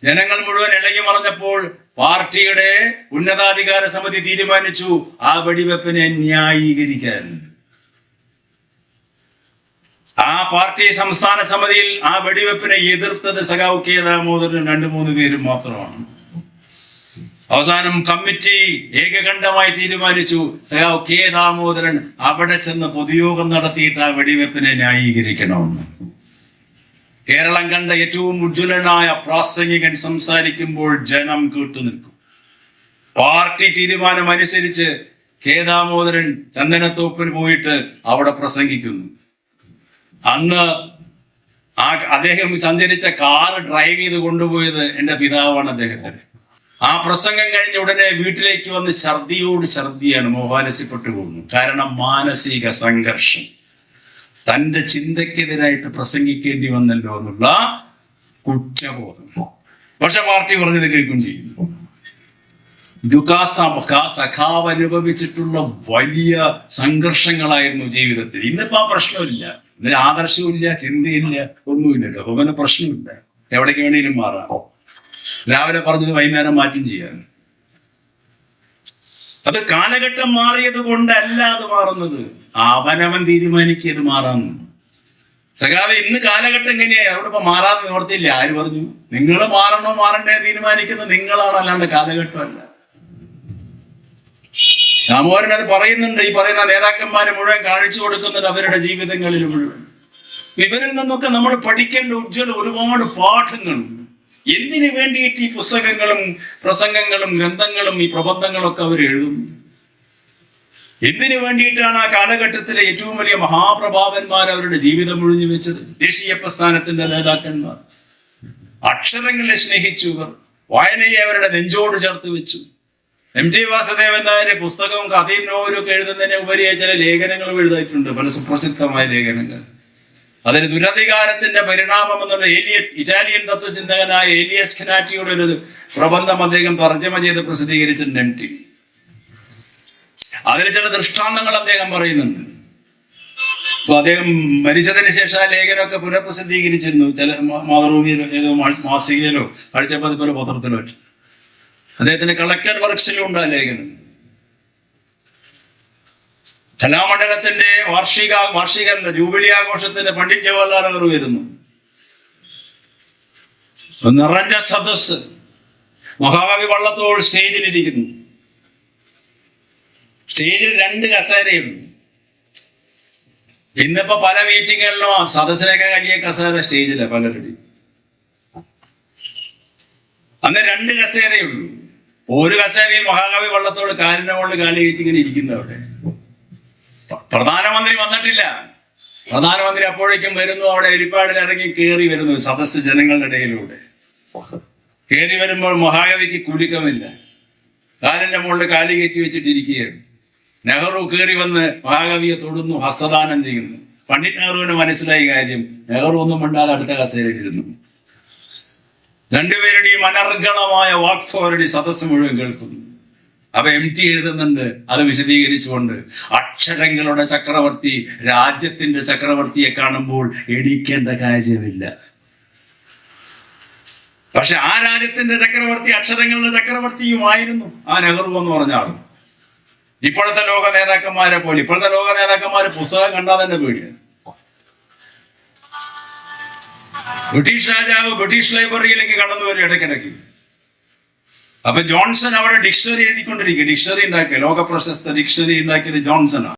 ജനങ്ങൾ മുഴുവൻ ഇളകി മറിഞ്ഞപ്പോൾ പാർട്ടിയുടെ ഉന്നതാധികാര സമിതി തീരുമാനിച്ചു ആ വെടിവെപ്പിനെ ന്യായീകരിക്കാൻ. ആ പാർട്ടി സംസ്ഥാന സമിതിയിൽ ആ വെടിവെപ്പിനെ എതിർത്തത് സഖാവ് കെ ദാമോദരൻ 2-3 പേരും മാത്രമാണ്. അവസാനം കമ്മിറ്റി ഏകകണ്ഠമായി തീരുമാനിച്ചു സഖാവ് കെ ദാമോദരൻ അവിടെ ചെന്ന് പൊതുയോഗം നടത്തിയിട്ട് ആ വെടിവെപ്പിനെ ന്യായീകരിക്കണമെന്ന്. കേരളം കണ്ട ഏറ്റവും ഉജ്ജ്വലനായ പ്രാസംഗികൻ സംസാരിക്കുമ്പോൾ ജനം കേട്ടുനിൽക്കും. പാർട്ടി തീരുമാനം അനുസരിച്ച് കെ ദാമോദരൻ ചന്ദനത്തോപ്പിൽ പോയിട്ട് അവിടെ പ്രസംഗിക്കുന്നു. അന്ന് അദ്ദേഹം സഞ്ചരിച്ച കാർ ഡ്രൈവ് ചെയ്ത് കൊണ്ടുപോയത് എൻ്റെ പിതാവാണ് അദ്ദേഹത്തിന്. ആ പ്രസംഗം കഴിഞ്ഞ ഉടനെ വീട്ടിലേക്ക് വന്ന് ഛർദിയാണ്, മോഹാലസ്യപ്പെട്ടു പോകുന്നു. കാരണം മാനസിക സംഘർഷം, തൻ്റെ ചിന്തക്കെതിരായിട്ട് പ്രസംഗിക്കേണ്ടി വന്നല്ലോ എന്നുള്ള കുറ്റബോധം. പക്ഷെ പാർട്ടി പറഞ്ഞത് കേൾക്കും ചെയ്യും. സഖാവ് അനുഭവിച്ചിട്ടുള്ള വലിയ സംഘർഷങ്ങളായിരുന്നു ജീവിതത്തിൽ. ഇന്നിപ്പോ ആ പ്രശ്നമില്ല, ഇതിന് ആദർശമില്ല, ചിന്തയില്ല, ഒന്നുമില്ലല്ലോ. അപ്പൊ പിന്നെ പ്രശ്നമില്ല, എവിടേക്ക് വേണേലും മാറാം. രാവിലെ പറഞ്ഞത് വൈകുന്നേരം മാറ്റം ചെയ്യാൻ. അത് കാലഘട്ടം മാറിയത് കൊണ്ടല്ല അത് മാറുന്നത്, അവനവൻ തീരുമാനിക്കിയത് മാറാന്ന്. സഖാവെ ഇന്ന് കാലഘട്ടം എങ്ങനെയായി? അവിടെ ഇപ്പൊ മാറാതെ നിവർത്തിയില്ല. ആര് പറഞ്ഞു? നിങ്ങൾ മാറണോ മാറണ്ടേ തീരുമാനിക്കുന്നത് നിങ്ങളാണ്, അല്ലാണ്ട് കാലഘട്ടമല്ല. ദാമോദരൻ അത് പറയുന്നുണ്ട്. ഈ പറയുന്ന നേതാക്കന്മാരെ മുഴുവൻ കാണിച്ചു കൊടുക്കുന്നുണ്ട് അവരുടെ ജീവിതങ്ങളിൽ മുഴുവൻ. ഇവരിൽ നിന്നൊക്കെ നമ്മൾ പഠിക്കേണ്ട ഒരുപാട് പാഠങ്ങളുണ്ട്. എന്തിനു വേണ്ടിയിട്ട് ഈ പുസ്തകങ്ങളും പ്രസംഗങ്ങളും ഗ്രന്ഥങ്ങളും ഈ പ്രബന്ധങ്ങളൊക്കെ അവർ എഴുതുന്നു? എന്തിനു വേണ്ടിയിട്ടാണ് ആ കാലഘട്ടത്തിലെ ഏറ്റവും വലിയ മഹാപ്രഭാവന്മാർ അവരുടെ ജീവിതം ഒഴിഞ്ഞു വെച്ചത്? ദേശീയ പ്രസ്ഥാനത്തിന്റെ നേതാക്കന്മാർ അക്ഷരങ്ങളെ സ്നേഹിച്ചവർ, വായനയെ അവരുടെ നെഞ്ചോട് ചേർത്ത് വെച്ചു. MT വാസുദേവൻ നായർ പുസ്തകവും കഥയും നോവലും ഒക്കെ എഴുതുന്നതിന് ഉപരിയായി ചില ലേഖനങ്ങളും എഴുതിയിട്ടുണ്ട്, പല സുപ്രസിദ്ധമായ ലേഖനങ്ങൾ. അതിന് ദുരധികാരത്തിന്റെ പരിണാമം എന്നുള്ള ഇറ്റാലിയൻ തത്വചിന്തകനായ ഏലിയസ് ഖനാറ്റിയുടെ ഒരു പ്രബന്ധം അദ്ദേഹം തർജ്ജമ ചെയ്ത് പ്രസിദ്ധീകരിച്ചിട്ടുണ്ട് MT. അതിൽ ചില ദൃഷ്ടാന്തങ്ങൾ അദ്ദേഹം പറയുന്നുണ്ട്. അപ്പൊ അദ്ദേഹം മരിച്ചതിന് ശേഷം ആ ലേഖനമൊക്കെ പുനഃപ്രസിദ്ധീകരിച്ചിരുന്നു, ചില മാതൃഭൂമിയിലോ ഏതോ മാസികയിലോ ആഴ്ചപ്പതിപ്പിലോ പത്രത്തിലോ. അദ്ദേഹത്തിന്റെ കളക്ടഡ് വർക്സിലും ഉണ്ട് ആ ലേഖനം. കലാമണ്ഡലത്തിന്റെ വാർഷിക ജൂബിലി ആഘോഷത്തിന്റെ പണ്ഡിറ്റ് ജവഹർലാൽ നെഹ്റു വരുന്നു. നിറഞ്ഞ സദസ്, മഹാകവി വള്ളത്തോൾ സ്റ്റേജിലിരിക്കുന്നു. സ്റ്റേജിൽ 2 കസേരയുണ്ട്. ഇന്നിപ്പോ പല മീറ്റിങ്ങുകളിലും സദസ്സിനൊക്കെ വലിയ കസേര സ്റ്റേജില്ല പലരുടെയും. അന്ന് 2 കസേരയുള്ളൂ. ഒരു കസേരയിൽ മഹാകവി വള്ളത്തോൾ കാലിന്റെ മുകളിൽ കാലി കയറ്റി ഇങ്ങനെ ഇരിക്കുന്നു. അവിടെ പ്രധാനമന്ത്രി വന്നിട്ടില്ല. പ്രധാനമന്ത്രി അപ്പോഴേക്കും വരുന്നു. അവിടെ എരിപ്പാടിൽ ഇറങ്ങി കയറി വരുന്നു സദസ്സ് ജനങ്ങളുടെ ഇടയിലൂടെ. കയറി വരുമ്പോൾ മഹാകവിക്ക് കുലുക്കമില്ല, കാലിന്റെ മുകളിൽ കാലി കയറ്റി വെച്ചിട്ടിരിക്കുകയാണ്. നെഹ്റു കയറി വന്ന് മഹാകവിയെ തൊടുന്നു, ഹസ്തദാനം ചെയ്യുന്നു. പണ്ഡിറ്റ് നെഹ്റുവിന് മനസ്സിലായി കാര്യം. നെഹ്റു ഒന്നും മിണ്ടാതെ അടുത്ത കസേരയിലിരുന്നു. രണ്ടുപേരുടെയും അനർഗളമായ വാക്തോരടി സദസ്സ് മുഴുവൻ കേൾക്കുന്നു. അപ്പൊ MT എഴുതുന്നുണ്ട് അത് വിശദീകരിച്ചുകൊണ്ട്, അക്ഷരങ്ങളുടെ ചക്രവർത്തി രാജ്യത്തിന്റെ ചക്രവർത്തിയെ കാണുമ്പോൾ എണീക്കേണ്ട കാര്യമില്ല. പക്ഷെ ആ രാജ്യത്തിന്റെ ചക്രവർത്തി അക്ഷരങ്ങളുടെ ചക്രവർത്തിയുമായിരുന്നു ആ നെഹ്റു എന്ന് പറഞ്ഞ ആള്. ഇപ്പോഴത്തെ ലോക നേതാക്കന്മാരെ പോലെ. ഇപ്പോഴത്തെ ലോക നേതാക്കന്മാര് പുസ്തകം കണ്ടാൽ തന്നെ പേടിയാണ്. ബ്രിട്ടീഷ് രാജാവ് ബ്രിട്ടീഷ് ലൈബ്രറിയിലേക്ക് കടന്നു വരും ഇടയ്ക്കിടയ്ക്ക്. അപ്പൊ ജോൺസൺ അവിടെ ഡിക്ഷണറി എഴുതിക്കൊണ്ടിരിക്കുക, ഡിക്ഷണറി ഉണ്ടാക്കുക. ലോക പ്രശസ്ത ഡിക്ഷണറി ഉണ്ടാക്കിയത് ജോൺസണാണ്.